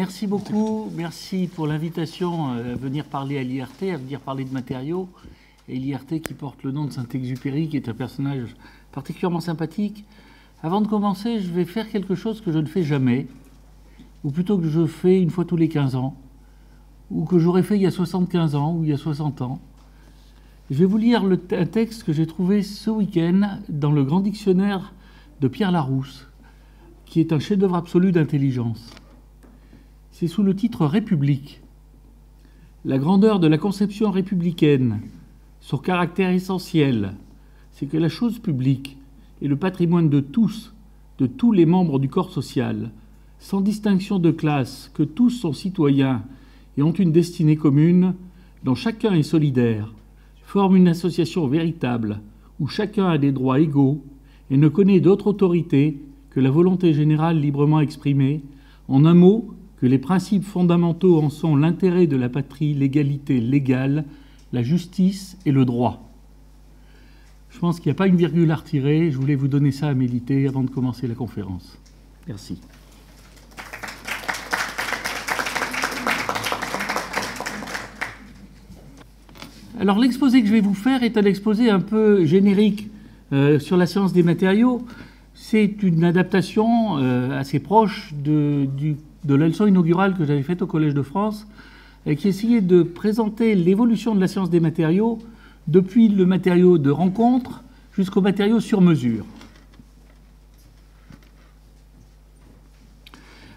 Merci beaucoup. Merci pour l'invitation à venir parler à l'IRT, à venir parler de matériaux. Et l'IRT qui porte le nom de Saint-Exupéry, qui est un personnage particulièrement sympathique. Avant de commencer, je vais faire quelque chose que je ne fais jamais, ou plutôt que je fais une fois tous les 15 ans, ou que j'aurais fait il y a 75 ans, ou il y a 60 ans. Je vais vous lire un texte que j'ai trouvé ce week-end dans le Grand Dictionnaire de Pierre Larousse, qui est un chef-d'œuvre absolu d'intelligence. C'est sous le titre « République ». La grandeur de la conception républicaine, son caractère essentiel, c'est que la chose publique est le patrimoine de tous les membres du corps social, sans distinction de classe, que tous sont citoyens et ont une destinée commune, dont chacun est solidaire, forme une association véritable, où chacun a des droits égaux et ne connaît d'autre autorité que la volonté générale librement exprimée, en un mot, que les principes fondamentaux en sont l'intérêt de la patrie, l'égalité légale, la justice et le droit. Je pense qu'il n'y a pas une virgule à retirer. Je voulais vous donner ça à méditer avant de commencer la conférence. Merci. Alors l'exposé que je vais vous faire est un exposé un peu générique sur la science des matériaux. C'est une adaptation assez proche de la leçon inaugurale que j'avais faite au Collège de France, et qui essayait de présenter l'évolution de la science des matériaux depuis le matériau de rencontre jusqu'au matériau sur mesure.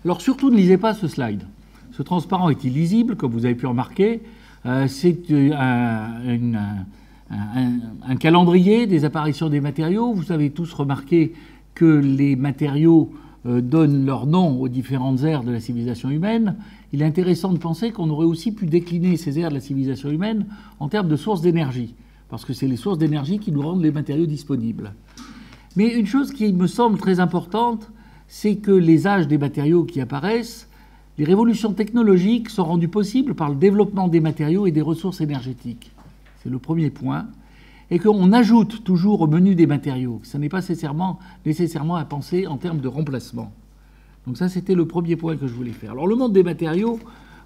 Alors surtout, ne lisez pas ce slide. Ce transparent est illisible, comme vous avez pu remarquer. C'est un calendrier des apparitions des matériaux. Vous avez tous remarqué que les matériaux donnent leur nom aux différentes ères de la civilisation humaine. Il est intéressant de penser qu'on aurait aussi pu décliner ces ères de la civilisation humaine en termes de sources d'énergie, parce que c'est les sources d'énergie qui nous rendent les matériaux disponibles. Mais une chose qui me semble très importante, c'est que les âges des matériaux qui apparaissent, les révolutions technologiques sont rendues possibles par le développement des matériaux et des ressources énergétiques. C'est le premier point. Et qu'on ajoute toujours au menu des matériaux. Ça n'est pas nécessairement à penser en termes de remplacement. Donc ça, c'était le premier point que je voulais faire. Alors le monde des matériaux,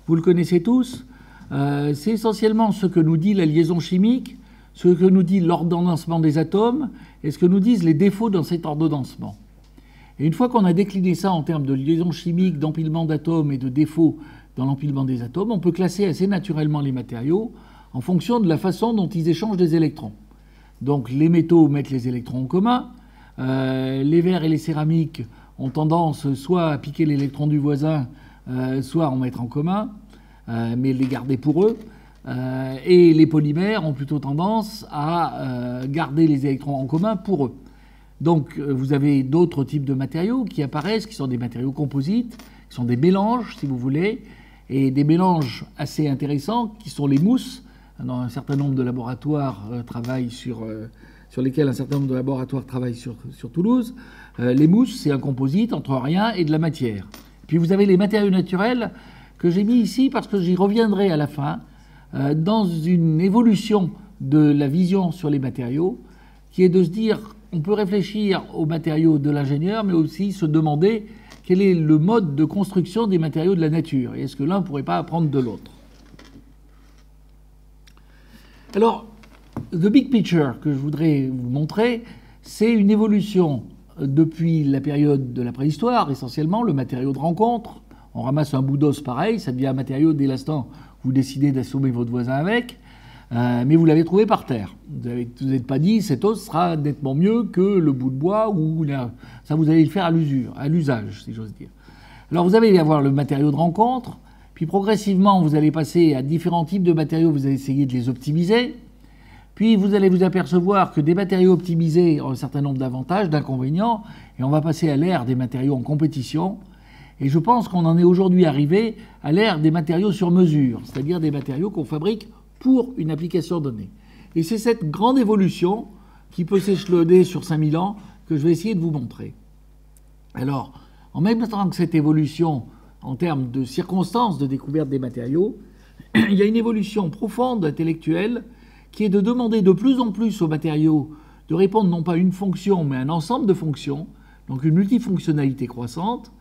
vous le connaissez tous, c'est essentiellement ce que nous dit la liaison chimique, ce que nous dit l'ordonnancement des atomes, et ce que nous disent les défauts dans cet ordonnancement. Et une fois qu'on a décliné ça en termes de liaison chimique, d'empilement d'atomes et de défauts dans l'empilement des atomes, on peut classer assez naturellement les matériaux en fonction de la façon dont ils échangent des électrons. Donc les métaux mettent les électrons en commun, les verres et les céramiques ont tendance soit à piquer l'électron du voisin, soit à en mettre en commun, mais les garder pour eux. Et les polymères ont plutôt tendance à garder les électrons en commun pour eux. Donc vous avez d'autres types de matériaux qui apparaissent, qui sont des matériaux composites, qui sont des mélanges, si vous voulez, et des mélanges assez intéressants, qui sont les mousses. Dans un certain nombre de laboratoires travaillent sur lesquels un certain nombre de laboratoires travaillent sur Toulouse. Les mousses, c'est un composite entre rien et de la matière. Puis vous avez les matériaux naturels que j'ai mis ici parce que j'y reviendrai à la fin, dans une évolution de la vision sur les matériaux, qui est de se dire, on peut réfléchir aux matériaux de l'ingénieur, mais aussi se demander quel est le mode de construction des matériaux de la nature, et est-ce que l'un ne pourrait pas apprendre de l'autre. Alors, the big picture que je voudrais vous montrer, c'est une évolution depuis la période de la préhistoire, essentiellement, le matériau de rencontre. On ramasse un bout d'os pareil, ça devient un matériau dès l'instant où vous décidez d'assommer votre voisin avec, mais vous l'avez trouvé par terre. Vous n'êtes pas dit, cet os sera nettement mieux que le bout de bois, ou ça vous allez le faire à l'usage, si j'ose dire. Alors vous allez avoir le matériau de rencontre, puis progressivement, vous allez passer à différents types de matériaux, vous allez essayer de les optimiser. Puis vous allez vous apercevoir que des matériaux optimisés ont un certain nombre d'avantages, d'inconvénients, et on va passer à l'ère des matériaux en compétition. Et je pense qu'on en est aujourd'hui arrivé à l'ère des matériaux sur mesure, c'est-à-dire des matériaux qu'on fabrique pour une application donnée. Et c'est cette grande évolution qui peut s'échelonner sur 5000 ans que je vais essayer de vous montrer. Alors, en même temps que cette évolution en termes de circonstances de découverte des matériaux, il y a une évolution profonde intellectuelle qui est de demander de plus en plus aux matériaux de répondre non pas à une fonction, mais à un ensemble de fonctions, donc une multifonctionnalité croissante,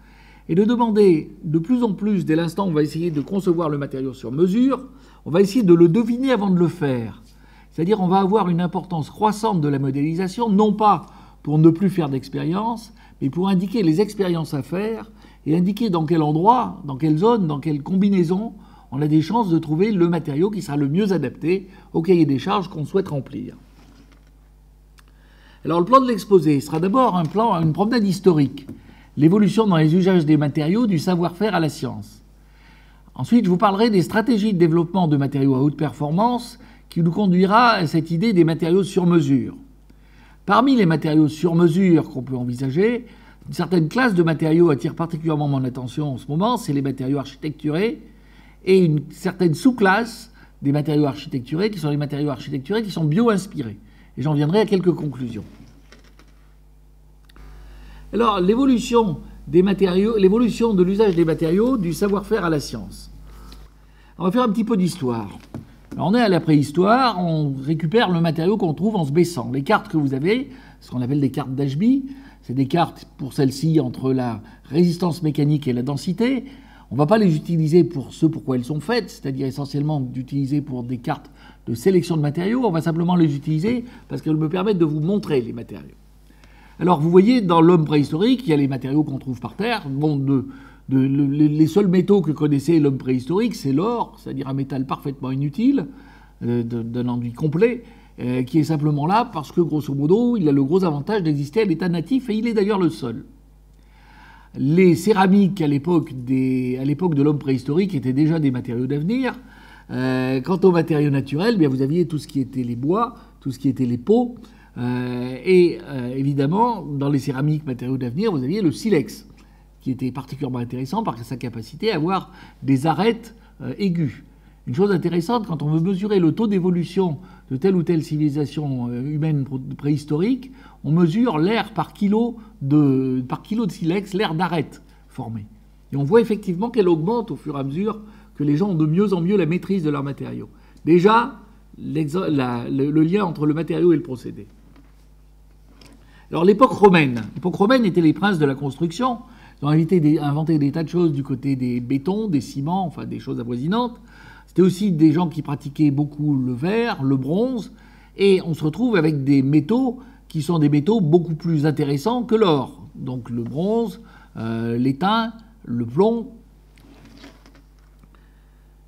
et de demander de plus en plus, dès l'instant où on va essayer de concevoir le matériau sur mesure, on va essayer de le deviner avant de le faire. C'est-à-dire on va avoir une importance croissante de la modélisation, non pas pour ne plus faire d'expérience, mais pour indiquer les expériences à faire et indiquer dans quel endroit, dans quelle zone, dans quelle combinaison, on a des chances de trouver le matériau qui sera le mieux adapté au cahier des charges qu'on souhaite remplir. Alors le plan de l'exposé sera d'abord une promenade historique, l'évolution dans les usages des matériaux, du savoir-faire à la science. Ensuite, je vous parlerai des stratégies de développement de matériaux à haute performance qui nous conduira à cette idée des matériaux sur mesure. Parmi les matériaux sur mesure qu'on peut envisager, une certaine classe de matériaux attire particulièrement mon attention en ce moment, c'est les matériaux architecturés, et une certaine sous-classe des matériaux architecturés qui sont les matériaux architecturés qui sont bio-inspirés. Et j'en viendrai à quelques conclusions. Alors, l'évolution de l'usage des matériaux, du savoir-faire à la science. On va faire un petit peu d'histoire. Alors, on est à la préhistoire, on récupère le matériau qu'on trouve en se baissant. Les cartes que vous avez, ce qu'on appelle des cartes d'Ashby, c'est des cartes, pour celles-ci, entre la résistance mécanique et la densité. On ne va pas les utiliser pour ce pourquoi elles sont faites, c'est-à-dire essentiellement d'utiliser pour des cartes de sélection de matériaux. On va simplement les utiliser parce qu'elles me permettent de vous montrer les matériaux. Alors, vous voyez, dans l'homme préhistorique, il y a les matériaux qu'on trouve par terre. Bon, les seuls métaux que connaissait l'homme préhistorique, c'est l'or, c'est-à-dire un métal parfaitement inutile, d'un enduit complet, qui est simplement là parce que, grosso modo, il a le gros avantage d'exister à l'état natif, et il est d'ailleurs le seul. Les céramiques, à l'époque de l'homme préhistorique, étaient déjà des matériaux d'avenir. Quant aux matériaux naturels, bien, vous aviez tout ce qui était les bois, tout ce qui était les peaux, et évidemment, dans les céramiques matériaux d'avenir, vous aviez le silex, qui était particulièrement intéressant par sa capacité à avoir des arêtes aiguës. Une chose intéressante, quand on veut mesurer le taux d'évolution de telle ou telle civilisation humaine préhistorique, on mesure l'air par kilo de silex, l'air d'arête formé. Et on voit effectivement qu'elle augmente au fur et à mesure que les gens ont de mieux en mieux la maîtrise de leurs matériaux. Déjà, le lien entre le matériau et le procédé. Alors l'époque romaine étaient les princes de la construction. Ils ont inventé des tas de choses du côté des bétons, des ciments, enfin des choses avoisinantes. C'était aussi des gens qui pratiquaient beaucoup le verre, le bronze, et on se retrouve avec des métaux qui sont des métaux beaucoup plus intéressants que l'or. Donc le bronze, l'étain, le plomb.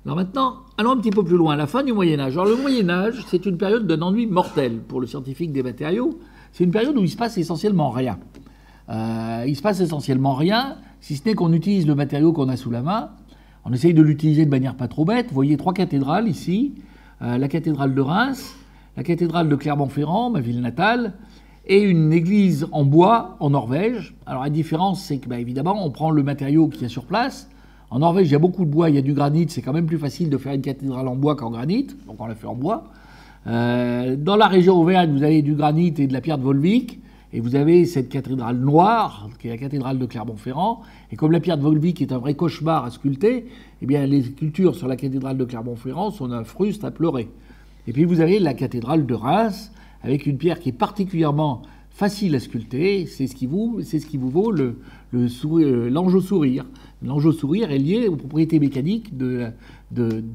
Alors maintenant, allons un petit peu plus loin, à la fin du Moyen-Âge. Alors le Moyen-Âge, c'est une période d'un ennui mortel pour le scientifique des matériaux. C'est une période où il se passe essentiellement rien. Il se passe essentiellement rien, si ce n'est qu'on utilise le matériau qu'on a sous la main. On essaye de l'utiliser de manière pas trop bête. Vous voyez 3 cathédrales ici. La cathédrale de Reims, la cathédrale de Clermont-Ferrand, ma ville natale, et une église en bois en Norvège. Alors la différence, c'est que évidemment, on prend le matériau qu'il y a sur place. En Norvège, il y a beaucoup de bois, il y a du granit. C'est quand même plus facile de faire une cathédrale en bois qu'en granit. Donc on l'a fait en bois. Dans la région Auvergne, vous avez du granit et de la pierre de Volvic. Et vous avez cette cathédrale noire, qui est la cathédrale de Clermont-Ferrand. Et comme la pierre de Volvic est un vrai cauchemar à sculpter, eh bien les sculptures sur la cathédrale de Clermont-Ferrand sont un fruste à pleurer. Et puis vous avez la cathédrale de Reims, avec une pierre qui est particulièrement facile à sculpter. C'est ce qui vous vaut l'angeau sourire. L'angeau sourire est lié aux propriétés mécaniques de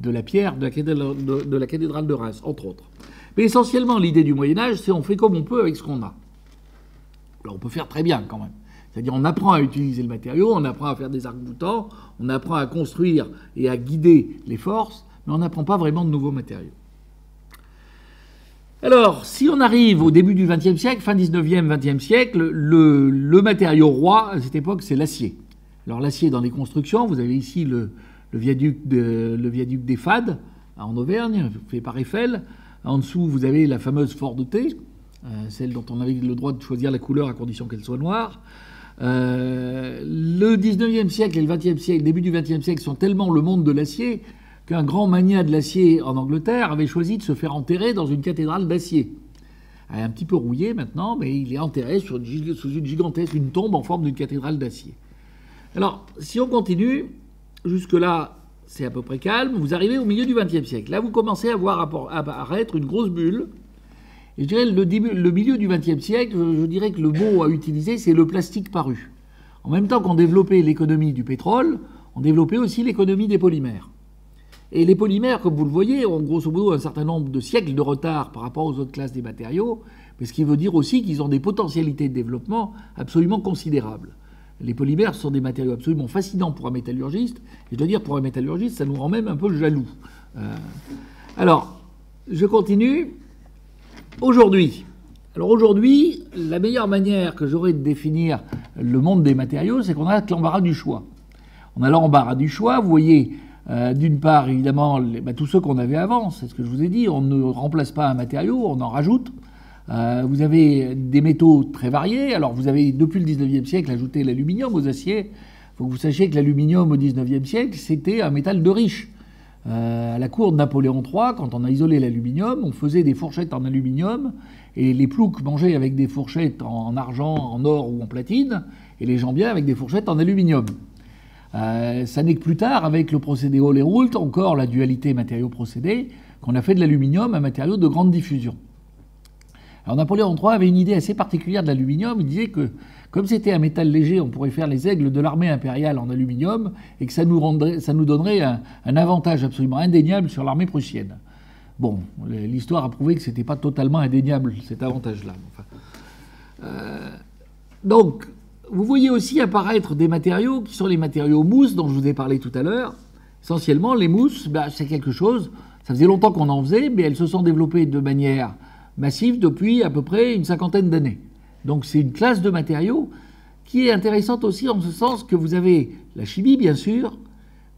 la pierre de la cathédrale de Reims, entre autres. Mais essentiellement, l'idée du Moyen-Âge, c'est on fait comme on peut avec ce qu'on a. Alors on peut faire très bien quand même. C'est-à-dire on apprend à utiliser le matériau, on apprend à faire des arcs-boutants, on apprend à construire et à guider les forces, mais on n'apprend pas vraiment de nouveaux matériaux. Alors, si on arrive au début du XXe siècle, fin 19e, XXe siècle, le matériau roi à cette époque, c'est l'acier. Alors l'acier dans les constructions, vous avez ici le viaduc des Fades, en Auvergne, fait par Eiffel. En dessous, vous avez la fameuse Ford T, celle dont on avait le droit de choisir la couleur à condition qu'elle soit noire. Le 19e siècle et le 20e siècle, début du 20e siècle, sont tellement le monde de l'acier qu'un grand magnat de l'acier en Angleterre avait choisi de se faire enterrer dans une cathédrale d'acier. Elle est un petit peu rouillée maintenant, mais il est enterré sous une gigantesque, une tombe en forme d'une cathédrale d'acier. Alors, si on continue, jusque-là, c'est à peu près calme. Vous arrivez au milieu du XXe siècle. Là, vous commencez à voir apparaître une grosse bulle. Et je dirais le milieu du XXe siècle, je dirais que le mot à utiliser, c'est le plastique paru. En même temps qu'on développait l'économie du pétrole, on développait aussi l'économie des polymères. Et les polymères, comme vous le voyez, ont grosso modo un certain nombre de siècles de retard par rapport aux autres classes des matériaux, mais ce qui veut dire aussi qu'ils ont des potentialités de développement absolument considérables. Les polymères sont des matériaux absolument fascinants pour un métallurgiste, et je dois dire pour un métallurgiste, ça nous rend même un peu jaloux. Alors, je continue. Aujourd'hui, la meilleure manière que j'aurais de définir le monde des matériaux, c'est qu'on a l'embarras du choix. On a l'embarras du choix, vous voyez, d'une part, évidemment, tous ceux qu'on avait avant, c'est ce que je vous ai dit, on ne remplace pas un matériau, on en rajoute. Vous avez des métaux très variés. Alors, vous avez, depuis le 19e siècle, ajouté l'aluminium aux aciers. Il faut que vous sachiez que l'aluminium, au 19e siècle, c'était un métal de riche. À la cour de Napoléon III, quand on a isolé l'aluminium, on faisait des fourchettes en aluminium, et les ploucs mangeaient avec des fourchettes en argent, en or ou en platine, et les jambiers avec des fourchettes en aluminium. Ça n'est que plus tard, avec le procédé Hall-Héroult, encore la dualité matériau-procédé, qu'on a fait de l'aluminium un matériau de grande diffusion. Alors Napoléon III avait une idée assez particulière de l'aluminium. Il disait que, comme c'était un métal léger, on pourrait faire les aigles de l'armée impériale en aluminium, et que ça nous donnerait un avantage absolument indéniable sur l'armée prussienne. Bon, l'histoire a prouvé que ce n'était pas totalement indéniable, cet avantage-là. Donc, vous voyez aussi apparaître des matériaux qui sont les matériaux mousse dont je vous ai parlé tout à l'heure. Essentiellement, les mousses, c'est quelque chose, ça faisait longtemps qu'on en faisait, mais elles se sont développées de manière massive depuis à peu près une 50aine d'années. Donc c'est une classe de matériaux qui est intéressante aussi en ce sens que vous avez la chimie, bien sûr,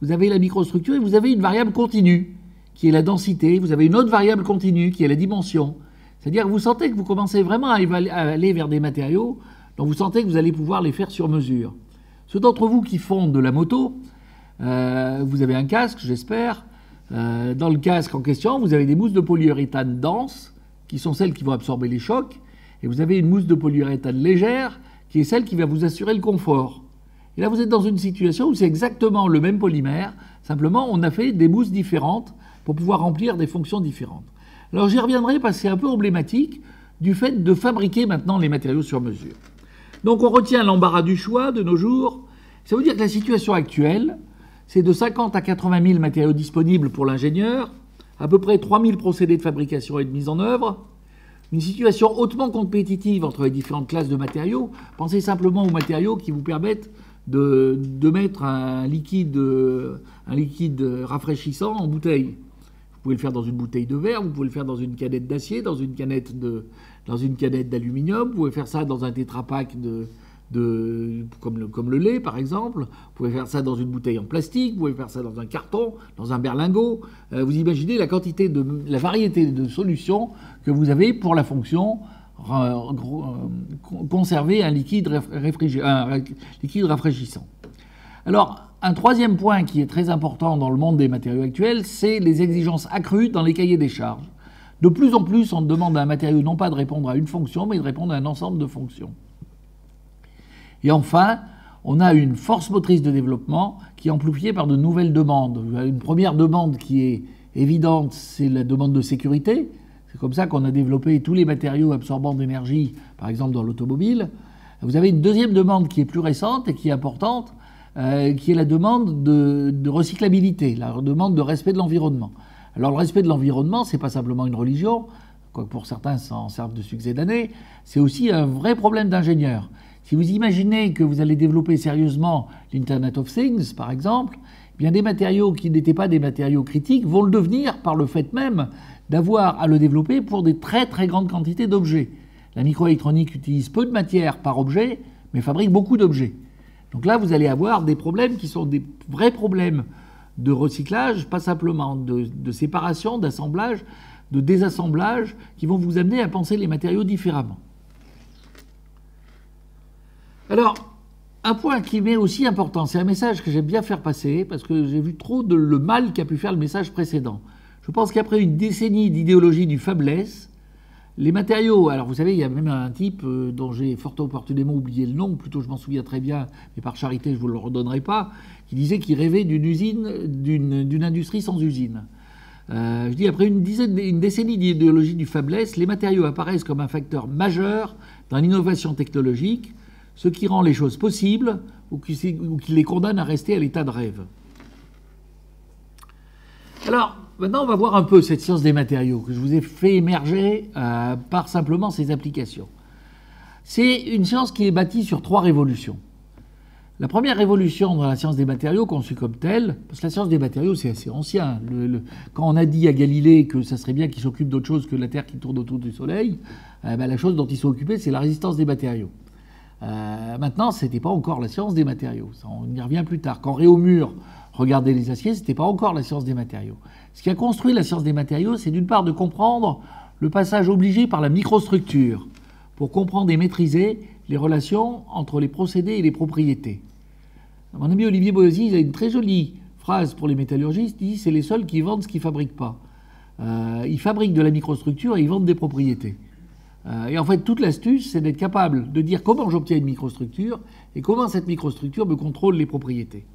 vous avez la microstructure et vous avez une variable continue qui est la densité, vous avez une autre variable continue qui est la dimension. C'est-à-dire que vous sentez que vous commencez vraiment à aller vers des matériaux dont vous sentez que vous allez pouvoir les faire sur mesure. Ceux d'entre vous qui font de la moto, vous avez un casque, j'espère. Dans le casque en question, vous avez des mousses de polyuréthane denses, qui sont celles qui vont absorber les chocs, et vous avez une mousse de polyuréthane légère, qui est celle qui va vous assurer le confort. Et là, vous êtes dans une situation où c'est exactement le même polymère, simplement on a fait des mousses différentes pour pouvoir remplir des fonctions différentes. Alors j'y reviendrai parce que c'est un peu emblématique du fait de fabriquer maintenant les matériaux sur mesure. Donc on retient l'embarras du choix de nos jours. Ça veut dire que la situation actuelle, c'est de 50 à 80 000 matériaux disponibles pour l'ingénieur, à peu près 3 000 procédés de fabrication et de mise en œuvre, une situation hautement compétitive entre les différentes classes de matériaux. Pensez simplement aux matériaux qui vous permettent de mettre un liquide rafraîchissant en bouteille. Vous pouvez le faire dans une bouteille de verre, vous pouvez le faire dans une canette d'acier, dans une canette d'aluminium, vous pouvez faire ça dans un tétrapack comme le lait par exemple, vous pouvez faire ça dans une bouteille en plastique, vous pouvez faire ça dans un carton, dans un berlingot. Vous imaginez la variété de solutions que vous avez pour la fonction conserver un liquide rafraîchissant. Alors, un troisième point qui est très important dans le monde des matériaux actuels, c'est les exigences accrues dans les cahiers des charges. De plus en plus, on demande à un matériau non pas de répondre à une fonction, mais de répondre à un ensemble de fonctions. Et enfin, on a une force motrice de développement qui est amplifiée par de nouvelles demandes. Une première demande qui est évidente, c'est la demande de sécurité. C'est comme ça qu'on a développé tous les matériaux absorbants d'énergie, par exemple dans l'automobile. Vous avez une deuxième demande qui est plus récente et qui est importante, qui est la demande de recyclabilité, la demande de respect de l'environnement. Alors le respect de l'environnement, c'est pas simplement une religion, quoique pour certains ça en serve de succès d'année, c'est aussi un vrai problème d'ingénieur. Si vous imaginez que vous allez développer sérieusement l'Internet of Things, par exemple, eh bien des matériaux qui n'étaient pas des matériaux critiques vont le devenir par le fait même d'avoir à le développer pour des très très grandes quantités d'objets. La microélectronique utilise peu de matière par objet, mais fabrique beaucoup d'objets. Donc là, vous allez avoir des problèmes qui sont des vrais problèmes de recyclage, pas simplement de séparation, d'assemblage, de désassemblage, qui vont vous amener à penser les matériaux différemment. Alors, un point qui m'est aussi important, c'est un message que j'aime bien faire passer, parce que j'ai vu trop le mal qu'a pu faire le message précédent. Je pense qu'après une décennie d'idéologie du faiblesse, les matériaux, alors vous savez, il y a même un type dont j'ai fort opportunément oublié le nom, plutôt je m'en souviens très bien, mais par charité je ne vous le redonnerai pas, qui disait qu'il rêvait d'une industrie sans usine. Je dis, après une décennie d'idéologie du faiblesse, les matériaux apparaissent comme un facteur majeur dans l'innovation technologique, ce qui rend les choses possibles ou qui les condamne à rester à l'état de rêve. Alors, maintenant, on va voir un peu cette science des matériaux que je vous ai fait émerger par simplement ses applications. C'est une science qui est bâtie sur 3 révolutions. La première révolution dans la science des matériaux, conçue comme telle, parce que la science des matériaux, c'est assez ancien. Quand on a dit à Galilée que ça serait bien qu'il s'occupe d'autre chose que la Terre qui tourne autour du Soleil, la chose dont ils sont occupés, c'est la résistance des matériaux. Maintenant, ce n'était pas encore la science des matériaux. Ça, on y revient plus tard. Quand Réaumur regardait les aciers, ce n'était pas encore la science des matériaux. Ce qui a construit la science des matériaux, c'est d'une part de comprendre le passage obligé par la microstructure pour comprendre et maîtriser les relations entre les procédés et les propriétés. Mon ami Olivier Boisy, il a une très jolie phrase pour les métallurgistes, il dit « c'est les seuls qui vendent ce qu'ils ne fabriquent pas ». Ils fabriquent de la microstructure et ils vendent des propriétés. Et en fait, toute l'astuce, c'est d'être capable de dire comment j'obtiens une microstructure et comment cette microstructure me contrôle les propriétés.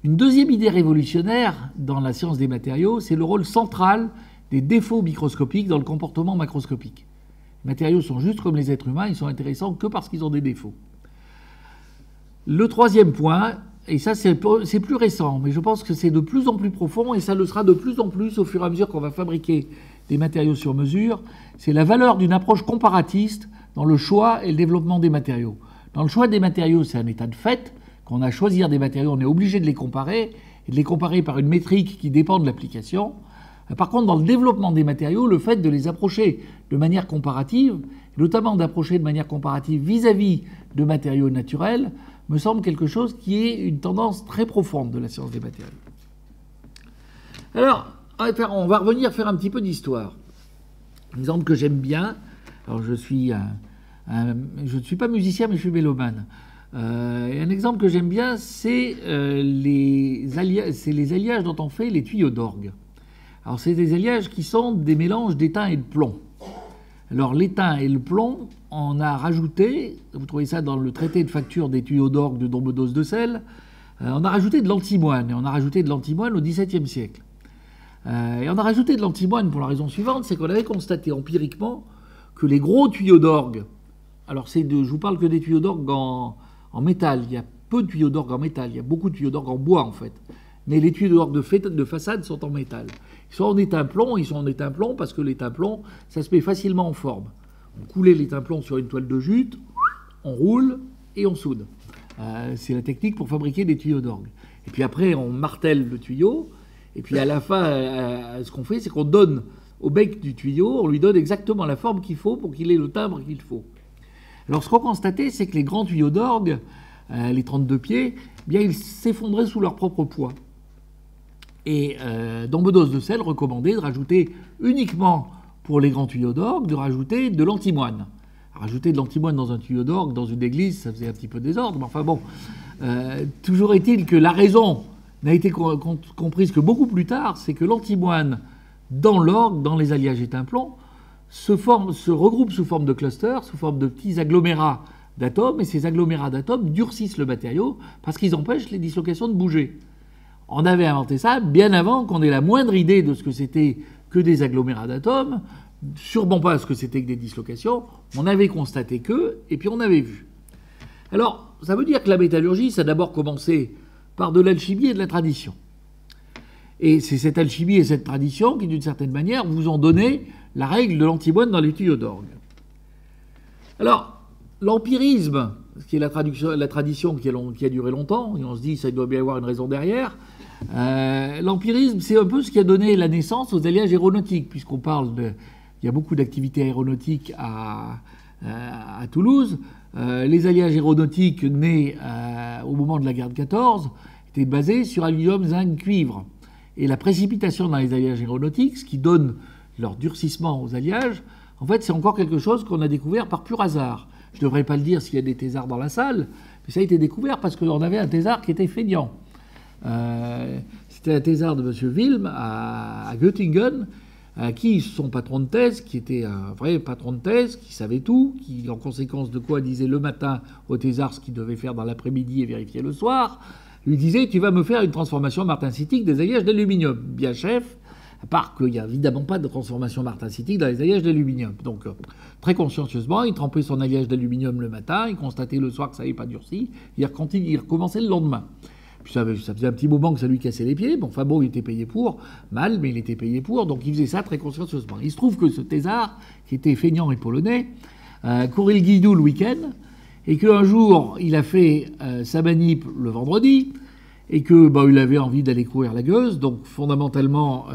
Une deuxième idée révolutionnaire dans la science des matériaux, c'est le rôle central des défauts microscopiques dans le comportement macroscopique. Les matériaux sont juste comme les êtres humains, ils sont intéressants que parce qu'ils ont des défauts. Le troisième point, et ça c'est plus récent, mais je pense que c'est de plus en plus profond et ça le sera de plus en plus au fur et à mesure qu'on va fabriquer des matériaux sur mesure, c'est la valeur d'une approche comparatiste dans le choix et le développement des matériaux. Dans le choix des matériaux, c'est un état de fait. Quand on a à choisir des matériaux, on est obligé de les comparer, et de les comparer par une métrique qui dépend de l'application. Par contre, dans le développement des matériaux, le fait de les approcher de manière comparative, notamment d'approcher de manière comparative vis-à-vis de matériaux naturels, me semble quelque chose qui est une tendance très profonde de la science des matériaux. Alors, on va revenir faire un petit peu d'histoire. Un exemple que j'aime bien, alors je ne suis pas musicien, mais je suis mélomane. Un exemple que j'aime bien, c'est les alliages dont on fait les tuyaux d'orgue. Alors, c'est des alliages qui sont des mélanges d'étain et de plomb. Alors, l'étain et le plomb, on a rajouté, vous trouvez ça dans le traité de facture des tuyaux d'orgue de Don Bedos de Celles, on a rajouté de l'antimoine, et on a rajouté de l'antimoine au XVIIe siècle. Et on a rajouté de l'antimoine pour la raison suivante, c'est qu'on avait constaté empiriquement que les gros tuyaux d'orgue, alors je vous parle que des tuyaux d'orgue en métal, il y a peu de tuyaux d'orgue en métal, il y a beaucoup de tuyaux d'orgue en bois en fait, mais les tuyaux d'orgue de façade sont en métal. Ils sont en étain plomb parce que l'étain plomb, ça se met facilement en forme. On coulait l'étain plomb sur une toile de jute, on roule et on soude. C'est la technique pour fabriquer des tuyaux d'orgue. Et puis après, on martèle le tuyau, et puis à la fin, ce qu'on fait, c'est qu'on donne au bec du tuyau, on lui donne exactement la forme qu'il faut pour qu'il ait le timbre qu'il faut. Alors ce qu'on constatait, c'est que les grands tuyaux d'orgue, les 32 pieds, bien, ils s'effondraient sous leur propre poids. Et Don Bedos de Celles recommandait de rajouter uniquement pour les grands tuyaux d'orgue, de rajouter de l'antimoine. Rajouter de l'antimoine dans un tuyau d'orgue, dans une église, ça faisait un petit peu désordre, mais enfin bon. Toujours est-il que la raison n'a été comprise que beaucoup plus tard, c'est que l'antimoine dans l'orgue, dans les alliages étain-plomb, se regroupe sous forme de clusters, sous forme de petits agglomérats d'atomes, et ces agglomérats d'atomes durcissent le matériau parce qu'ils empêchent les dislocations de bouger. On avait inventé ça bien avant qu'on ait la moindre idée de ce que c'était que des agglomérats d'atomes, sûrement pas ce que c'était que des dislocations. On avait constaté que, et puis on avait vu. Alors, ça veut dire que la métallurgie, ça a d'abord commencé par de l'alchimie et de la tradition. Et c'est cette alchimie et cette tradition qui, d'une certaine manière, vous ont donné la règle de l'antimoine dans les tuyaux d'orgue. Alors, l'empirisme, qui est la tradition qui a duré longtemps, et on se dit ça doit bien y avoir une raison derrière, l'empirisme, c'est un peu ce qui a donné la naissance aux alliages aéronautiques, puisqu'on parle il y a beaucoup d'activités aéronautiques à Toulouse. Les alliages aéronautiques nés au moment de la guerre de 14 étaient basés sur aluminium, zinc, cuivre. Et la précipitation dans les alliages aéronautiques, ce qui donne leur durcissement aux alliages, en fait, c'est encore quelque chose qu'on a découvert par pur hasard. Je ne devrais pas le dire s'il y a des thésards dans la salle, mais ça a été découvert parce qu'on avait un thésard qui était feignant. C'était un thésard de M. Wilm à Göttingen, à qui son patron de thèse, qui était un vrai patron de thèse, qui savait tout, qui en conséquence de quoi disait le matin au thésard ce qu'il devait faire dans l'après-midi et vérifier le soir, lui disait « Tu vas me faire une transformation martensitique des alliages d'aluminium. » Bien chef, À part qu'il n'y a évidemment pas de transformation martensitique dans les alliages d'aluminium. Donc, très consciencieusement, il trempait son alliage d'aluminium le matin, il constatait le soir que ça n'avait pas durci, il recommençait le lendemain. Puis ça faisait un petit moment que ça lui cassait les pieds. Bon, enfin bon, il était payé pour, mal, mais il était payé pour, donc il faisait ça très consciencieusement. Il se trouve que ce thésard, qui était feignant et polonais, courait le guidou le week-end, et qu'un jour, il a fait sa manip le vendredi, et que il avait envie d'aller courir la gueuse, donc fondamentalement,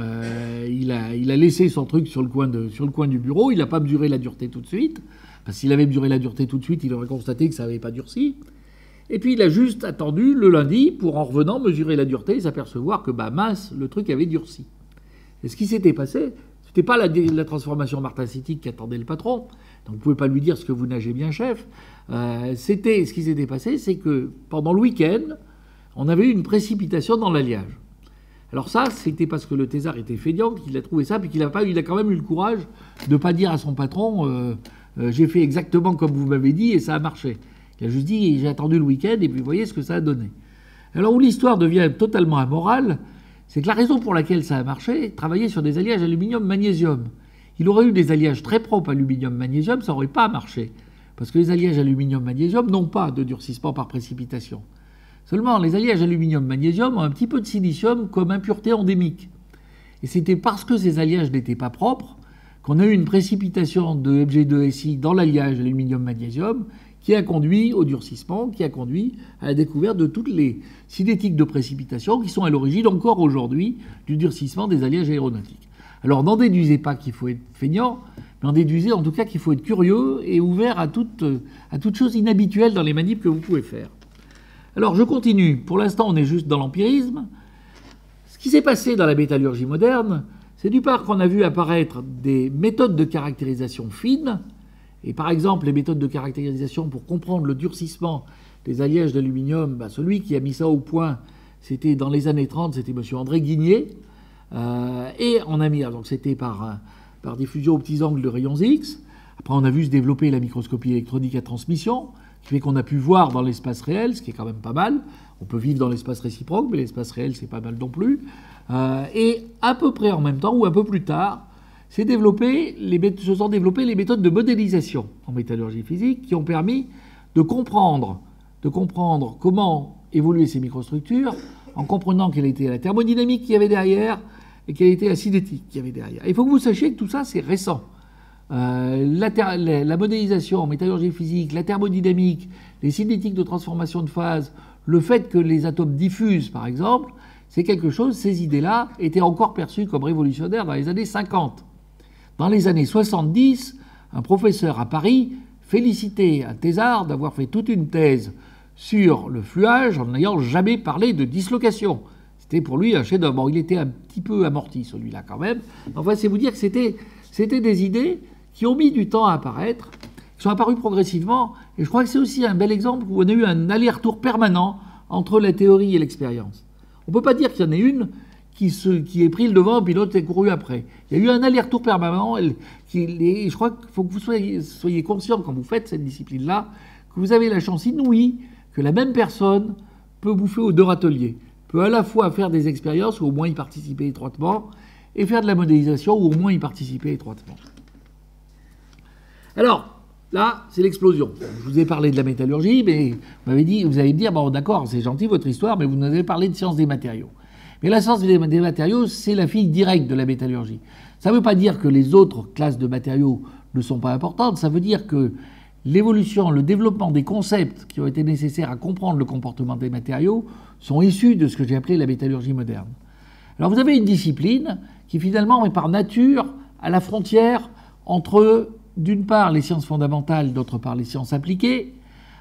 il a laissé son truc sur le coin du bureau, il n'a pas mesuré la dureté tout de suite, parce que s'il avait mesuré la dureté tout de suite, il aurait constaté que ça n'avait pas durci. Et puis il a juste attendu le lundi pour, en revenant, mesurer la dureté et s'apercevoir que, mince, le truc avait durci. Et ce qui s'était passé, c'était pas la transformation martensitique qu'attendait le patron, donc vous ne pouvez pas lui dire ce que vous nagez bien, chef. Ce qui s'était passé, c'est que pendant le week-end, on avait eu une précipitation dans l'alliage. Alors ça, c'était parce que le thésard était feignant qu'il a trouvé ça, puis il a quand même eu le courage de ne pas dire à son patron j'ai fait exactement comme vous m'avez dit et ça a marché. Il a juste dit j'ai attendu le week-end et puis vous voyez ce que ça a donné. Alors où l'histoire devient totalement amorale, c'est que la raison pour laquelle ça a marché, travailler sur des alliages aluminium-magnésium. Il aurait eu des alliages très propres aluminium-magnésium, ça n'aurait pas marché. Parce que les alliages aluminium-magnésium n'ont pas de durcissement par précipitation. Seulement, les alliages aluminium-magnésium ont un petit peu de silicium comme impureté endémique. Et c'était parce que ces alliages n'étaient pas propres qu'on a eu une précipitation de Mg2Si dans l'alliage aluminium-magnésium qui a conduit au durcissement, qui a conduit à la découverte de toutes les cinétiques de précipitation qui sont à l'origine encore aujourd'hui du durcissement des alliages aéronautiques. Alors n'en déduisez pas qu'il faut être feignant, mais en déduisez en tout cas qu'il faut être curieux et ouvert à toute chose inhabituelle dans les manips que vous pouvez faire. Alors je continue. Pour l'instant, on est juste dans l'empirisme. Ce qui s'est passé dans la métallurgie moderne, c'est du part qu'on a vu apparaître des méthodes de caractérisation fines, et par exemple les méthodes de caractérisation pour comprendre le durcissement des alliages d'aluminium, celui qui a mis ça au point, c'était dans les années 30, c'était M. André Guigné, et on a mis, donc c'était par diffusion aux petits angles de rayons X. Après on a vu se développer la microscopie électronique à transmission, qui fait qu'on a pu voir dans l'espace réel, ce qui est quand même pas mal. On peut vivre dans l'espace réciproque, mais l'espace réel, c'est pas mal non plus. Et à peu près en même temps, ou un peu plus tard, se sont développées les méthodes de modélisation en métallurgie physique qui ont permis de comprendre comment évoluer ces microstructures en comprenant quelle était la thermodynamique qu'il y avait derrière et quelle était la cinétique qu'il y avait derrière. Et il faut que vous sachiez que tout ça, c'est récent. La modélisation en métallurgie physique, la thermodynamique, les cinétiques de transformation de phase, le fait que les atomes diffusent, par exemple, c'est quelque chose, ces idées-là étaient encore perçues comme révolutionnaires dans les années 50. Dans les années 70, un professeur à Paris félicitait un thésard d'avoir fait toute une thèse sur le fluage en n'ayant jamais parlé de dislocation. C'était pour lui un chef-d'œuvre. Bon, il était un petit peu amorti, celui-là, quand même. Enfin, c'est vous dire que c'était des idées qui ont mis du temps à apparaître, qui sont apparues progressivement. Et je crois que c'est aussi un bel exemple où on a eu un aller-retour permanent entre la théorie et l'expérience. On ne peut pas dire qu'il y en ait une qui ait pris le devant, puis l'autre est couru après. Il y a eu un aller-retour permanent. Je crois qu'il faut que vous soyez conscient, quand vous faites cette discipline-là, que vous avez la chance inouïe que la même personne peut bouffer aux deux râteliers, peut à la fois faire des expériences, ou au moins y participer étroitement, et faire de la modélisation, ou au moins y participer étroitement. Alors, là, c'est l'explosion. Je vous ai parlé de la métallurgie, mais vous allez me dire, bon d'accord, c'est gentil votre histoire, mais vous nous avez parlé de sciences des matériaux. Mais la science des matériaux, c'est la fille directe de la métallurgie. Ça ne veut pas dire que les autres classes de matériaux ne sont pas importantes, ça veut dire que l'évolution, le développement des concepts qui ont été nécessaires à comprendre le comportement des matériaux sont issus de ce que j'ai appelé la métallurgie moderne. Alors vous avez une discipline qui finalement est par nature à la frontière entre, d'une part, les sciences fondamentales, d'autre part, les sciences appliquées.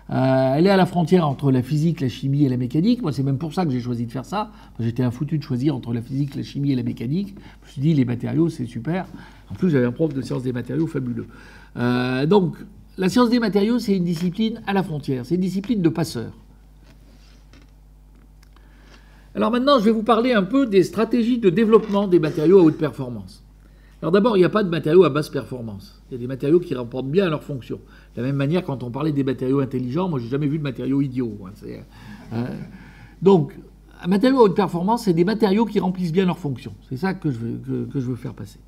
Elle est à la frontière entre la physique, la chimie et la mécanique. Moi, c'est même pour ça que j'ai choisi de faire ça. J'étais un foutu de choisir entre la physique, la chimie et la mécanique. Je me suis dit, les matériaux, c'est super. En plus, j'avais un prof de sciences des matériaux fabuleux. Donc, la science des matériaux, c'est une discipline à la frontière. C'est une discipline de passeur. Alors maintenant, je vais vous parler un peu des stratégies de développement des matériaux à haute performance. Alors d'abord, il n'y a pas de matériaux à basse performance. Il y a des matériaux qui rapportent bien à leur fonction. De la même manière, quand on parlait des matériaux intelligents, moi, j'ai jamais vu de matériaux idiots. Donc, un matériau à haute performance, c'est des matériaux qui remplissent bien leur fonction. C'est ça que je veux faire passer.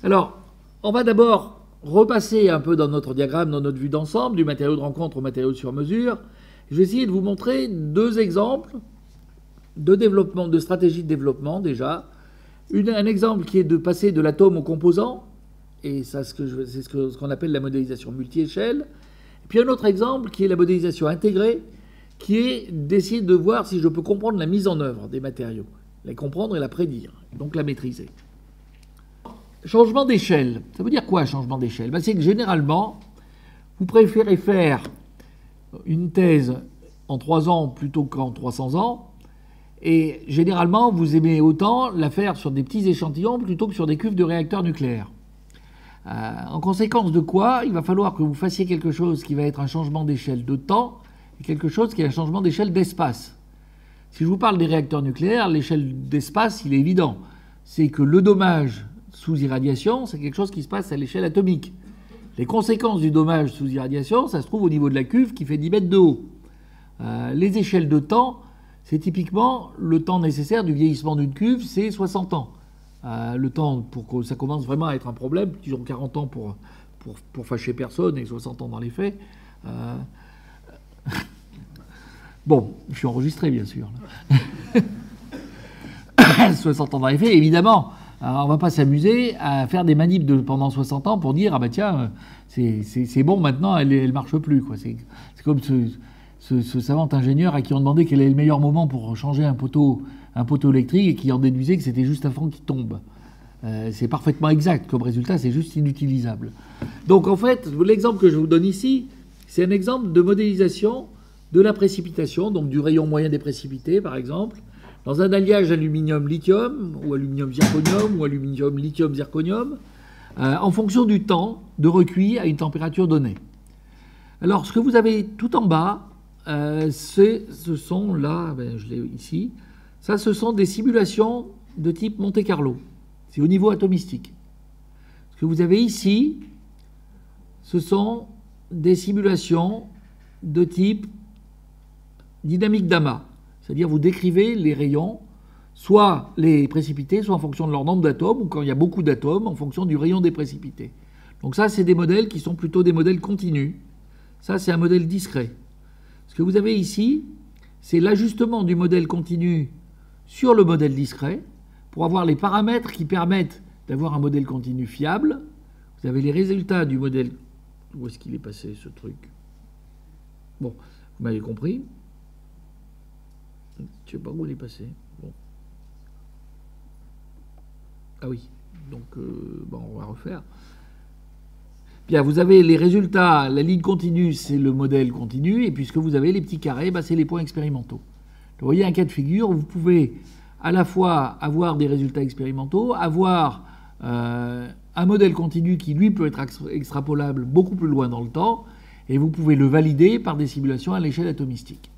Alors, on va d'abord repasser un peu dans notre diagramme, dans notre vue d'ensemble, du matériau de rencontre au matériau sur mesure. Je vais essayer de vous montrer deux exemples de développement, de stratégie de développement déjà. Un exemple qui est de passer de l'atome au composant, et ça, c'est ce qu'on appelle la modélisation multi-échelle. Et puis un autre exemple qui est la modélisation intégrée, qui est d'essayer de voir si je peux comprendre la mise en œuvre des matériaux, la comprendre et la prédire, donc la maîtriser. Changement d'échelle. Ça veut dire quoi, changement d'échelle? C'est que généralement, vous préférez faire une thèse en 3 ans plutôt qu'en 300 ans, et généralement, vous aimez autant la faire sur des petits échantillons plutôt que sur des cuves de réacteurs nucléaires. En conséquence de quoi, il va falloir que vous fassiez quelque chose qui va être un changement d'échelle de temps et quelque chose qui est un changement d'échelle d'espace. Si je vous parle des réacteurs nucléaires, l'échelle d'espace, il est évident. C'est que le dommage sous irradiation, c'est quelque chose qui se passe à l'échelle atomique. Les conséquences du dommage sous irradiation, ça se trouve au niveau de la cuve qui fait 10 mètres de haut. Les échelles de temps, c'est typiquement le temps nécessaire du vieillissement d'une cuve, c'est 60 ans. Le temps pour que ça commence vraiment à être un problème, disons 40 ans pour fâcher personne et 60 ans dans les faits. Bon, je suis enregistré bien sûr. 60 ans dans les faits, évidemment. Alors, on ne va pas s'amuser à faire des manips pendant 60 ans pour dire ah bah tiens, c'est bon maintenant, elle marche plus, quoi. C'est comme ce savant ingénieur à qui on demandait quel est le meilleur moment pour changer un poteau électrique et qui en déduisait que c'était juste avant qu'il tombe. C'est parfaitement exact comme résultat, c'est juste inutilisable. Donc en fait, l'exemple que je vous donne ici, c'est un exemple de modélisation de la précipitation, donc du rayon moyen des précipités par exemple, dans un alliage aluminium-lithium, ou aluminium-zirconium, ou aluminium-lithium-zirconium, en fonction du temps de recuit à une température donnée. Alors, ce que vous avez tout en bas, ce sont là, je l'ai ici, ça, ce sont des simulations de type Monte-Carlo. C'est au niveau atomistique. Ce que vous avez ici, ce sont des simulations de type dynamique d'amas. C'est-à-dire vous décrivez les rayons, soit les précipités, soit en fonction de leur nombre d'atomes, ou quand il y a beaucoup d'atomes, en fonction du rayon des précipités. Donc ça, c'est des modèles qui sont plutôt des modèles continus. Ça, c'est un modèle discret. Ce que vous avez ici, c'est l'ajustement du modèle continu sur le modèle discret pour avoir les paramètres qui permettent d'avoir un modèle continu fiable. Vous avez les résultats du modèle... Où est-ce qu'il est passé, ce truc? Bon, vous m'avez compris. Je ne sais pas où il est passé. Bon. Ah oui, donc on va refaire. Bien, vous avez les résultats, la ligne continue, c'est le modèle continu, et puisque vous avez les petits carrés, c'est les points expérimentaux. Donc, vous voyez un cas de figure où vous pouvez à la fois avoir des résultats expérimentaux, avoir un modèle continu qui, lui, peut être extrapolable beaucoup plus loin dans le temps, et vous pouvez le valider par des simulations à l'échelle atomistique.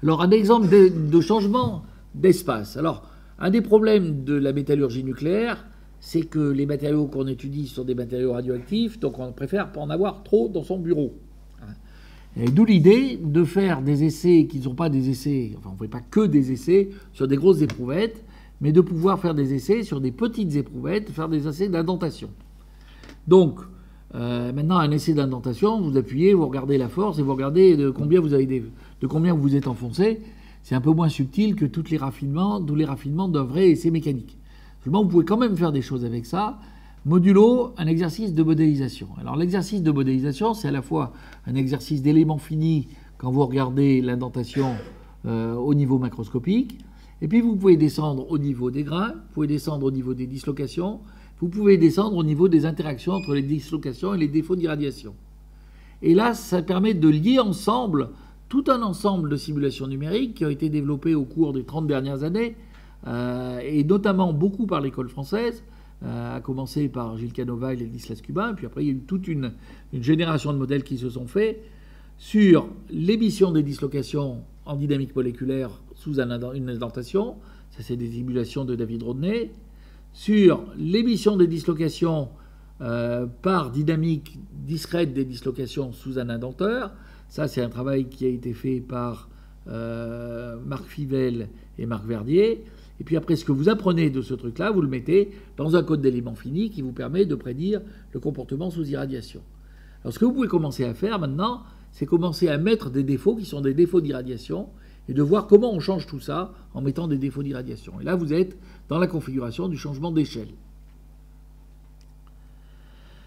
Alors, un exemple de changement d'espace. Alors, un des problèmes de la métallurgie nucléaire, c'est que les matériaux qu'on étudie sont des matériaux radioactifs, donc on préfère pas en avoir trop dans son bureau. Et d'où l'idée de faire des essais qui ne sont pas des essais, enfin on ne fait pas que des essais sur des grosses éprouvettes, mais de pouvoir faire des essais sur des petites éprouvettes, faire des essais d'indentation. Donc, maintenant, un essai d'indentation, vous appuyez, vous regardez la force et vous regardez de combien vous vous êtes enfoncé. C'est un peu moins subtil que tous les raffinements d'un vrai essai mécanique. Seulement, vous pouvez quand même faire des choses avec ça, modulo un exercice de modélisation. Alors, l'exercice de modélisation, c'est à la fois un exercice d'éléments finis quand vous regardez l'indentation au niveau macroscopique, et puis vous pouvez descendre au niveau des grains, vous pouvez descendre au niveau des dislocations, vous pouvez descendre au niveau des interactions entre les dislocations et les défauts d'irradiation. Et là, ça permet de lier ensemble tout un ensemble de simulations numériques qui ont été développées au cours des 30 dernières années, et notamment beaucoup par l'école française, à commencer par Gilles Canova et Ladislas Cubain, puis après il y a eu toute une génération de modèles qui se sont faits sur l'émission des dislocations en dynamique moléculaire sous une indentation, ça c'est des simulations de David Rodney, sur l'émission des dislocations par dynamique discrète des dislocations sous un indenteur, ça c'est un travail qui a été fait par Marc Fivel et Marc Verdier. Et puis après, ce que vous apprenez de ce truc-là, vous le mettez dans un code d'éléments finis qui vous permet de prédire le comportement sous irradiation. Alors ce que vous pouvez commencer à faire maintenant, c'est commencer à mettre des défauts qui sont des défauts d'irradiation et de voir comment on change tout ça en mettant des défauts d'irradiation. Et là, vous êtes dans la configuration du changement d'échelle.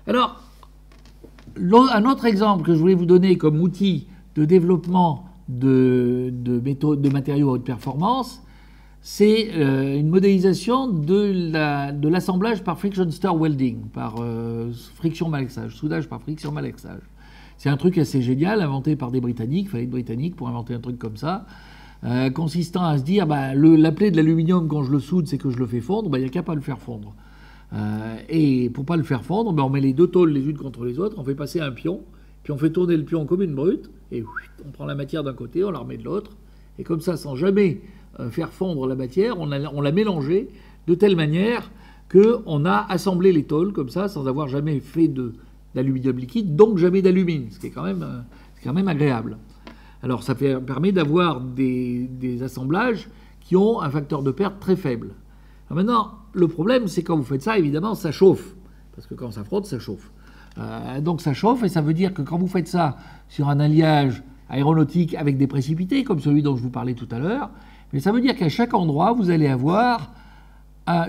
Alors, un autre exemple que je voulais vous donner comme outil de développement de matériaux à haute performance, c'est une modélisation de l'assemblage par friction stir welding, par friction malaxage, soudage par friction malaxage. C'est un truc assez génial, inventé par des Britanniques, il fallait être Britannique pour inventer un truc comme ça, consistant à se dire, la plaie de l'aluminium, quand je le soude, c'est que je le fais fondre, il n'y a qu'à pas le faire fondre. Et pour pas le faire fondre, on met les deux tôles les unes contre les autres, on fait passer un pion, puis on fait tourner le pion comme une brute, et on prend la matière d'un côté, on la remet de l'autre, et comme ça, sans jamais faire fondre la matière, on l'a mélangée de telle manière qu'on a assemblé les tôles comme ça, sans avoir jamais fait d'aluminium liquide, donc jamais d'alumine, ce qui est quand même agréable. Alors ça permet d'avoir des assemblages qui ont un facteur de perte très faible. Alors maintenant, le problème, c'est quand vous faites ça, évidemment, ça chauffe. Parce que quand ça frotte, ça chauffe. Donc ça chauffe, et ça veut dire que quand vous faites ça sur un alliage aéronautique avec des précipités, comme celui dont je vous parlais tout à l'heure, mais ça veut dire qu'à chaque endroit, vous allez avoir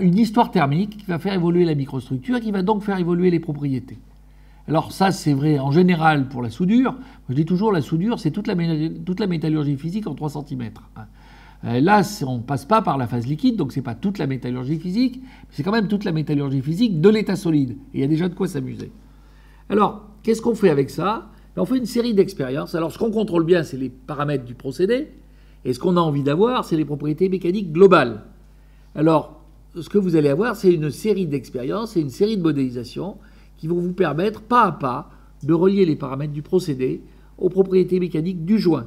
une histoire thermique qui va faire évoluer la microstructure et qui va donc faire évoluer les propriétés. Alors ça, c'est vrai en général pour la soudure. Je dis toujours, la soudure, c'est toute la métallurgie physique en 3 cm. Là, on ne passe pas par la phase liquide, donc ce n'est pas toute la métallurgie physique, mais c'est quand même toute la métallurgie physique de l'état solide. Et il y a déjà de quoi s'amuser. Alors, qu'est-ce qu'on fait avec ça? On fait une série d'expériences. Alors, ce qu'on contrôle bien, c'est les paramètres du procédé. Et ce qu'on a envie d'avoir, c'est les propriétés mécaniques globales. Alors, ce que vous allez avoir, c'est une série d'expériences et une série de modélisations qui vont vous permettre, pas à pas, de relier les paramètres du procédé aux propriétés mécaniques du joint.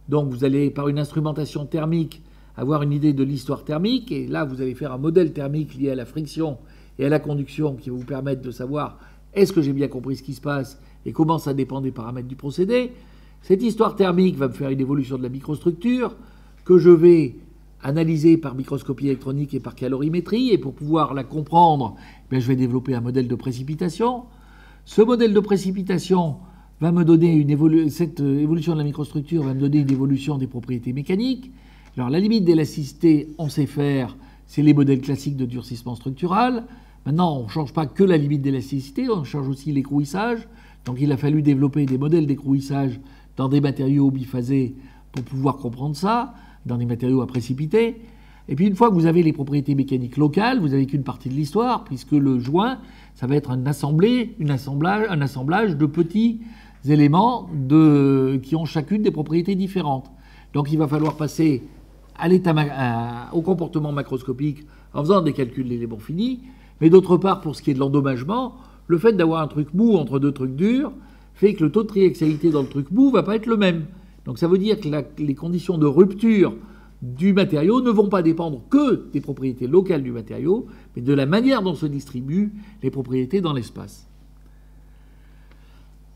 Donc vous allez, par une instrumentation thermique, avoir une idée de l'histoire thermique, et là vous allez faire un modèle thermique lié à la friction et à la conduction qui va vous permettre de savoir est-ce que j'ai bien compris ce qui se passe et comment ça dépend des paramètres du procédé. Cette histoire thermique va me faire une évolution de la microstructure que je vais analyser par microscopie électronique et par calorimétrie, et pour pouvoir la comprendre, je vais développer un modèle de précipitation. Ce modèle de précipitation va me donner cette évolution de la microstructure va me donner une évolution des propriétés mécaniques. Alors la limite d'élasticité, on sait faire, c'est les modèles classiques de durcissement structural. Maintenant, on ne change pas que la limite d'élasticité, on change aussi l'écrouissage. Donc il a fallu développer des modèles d'écrouissage dans des matériaux biphasés pour pouvoir comprendre ça, dans des matériaux à précipiter. Et puis une fois que vous avez les propriétés mécaniques locales, vous n'avez qu'une partie de l'histoire, puisque le joint, ça va être un assemblage de petits éléments qui ont chacune des propriétés différentes. Donc il va falloir passer au comportement macroscopique en faisant des calculs d'éléments finis, mais d'autre part, pour ce qui est de l'endommagement, le fait d'avoir un truc mou entre deux trucs durs fait que le taux de triaxialité dans le truc mou ne va pas être le même. Donc ça veut dire que les conditions de rupture du matériau ne vont pas dépendre que des propriétés locales du matériau, mais de la manière dont se distribuent les propriétés dans l'espace.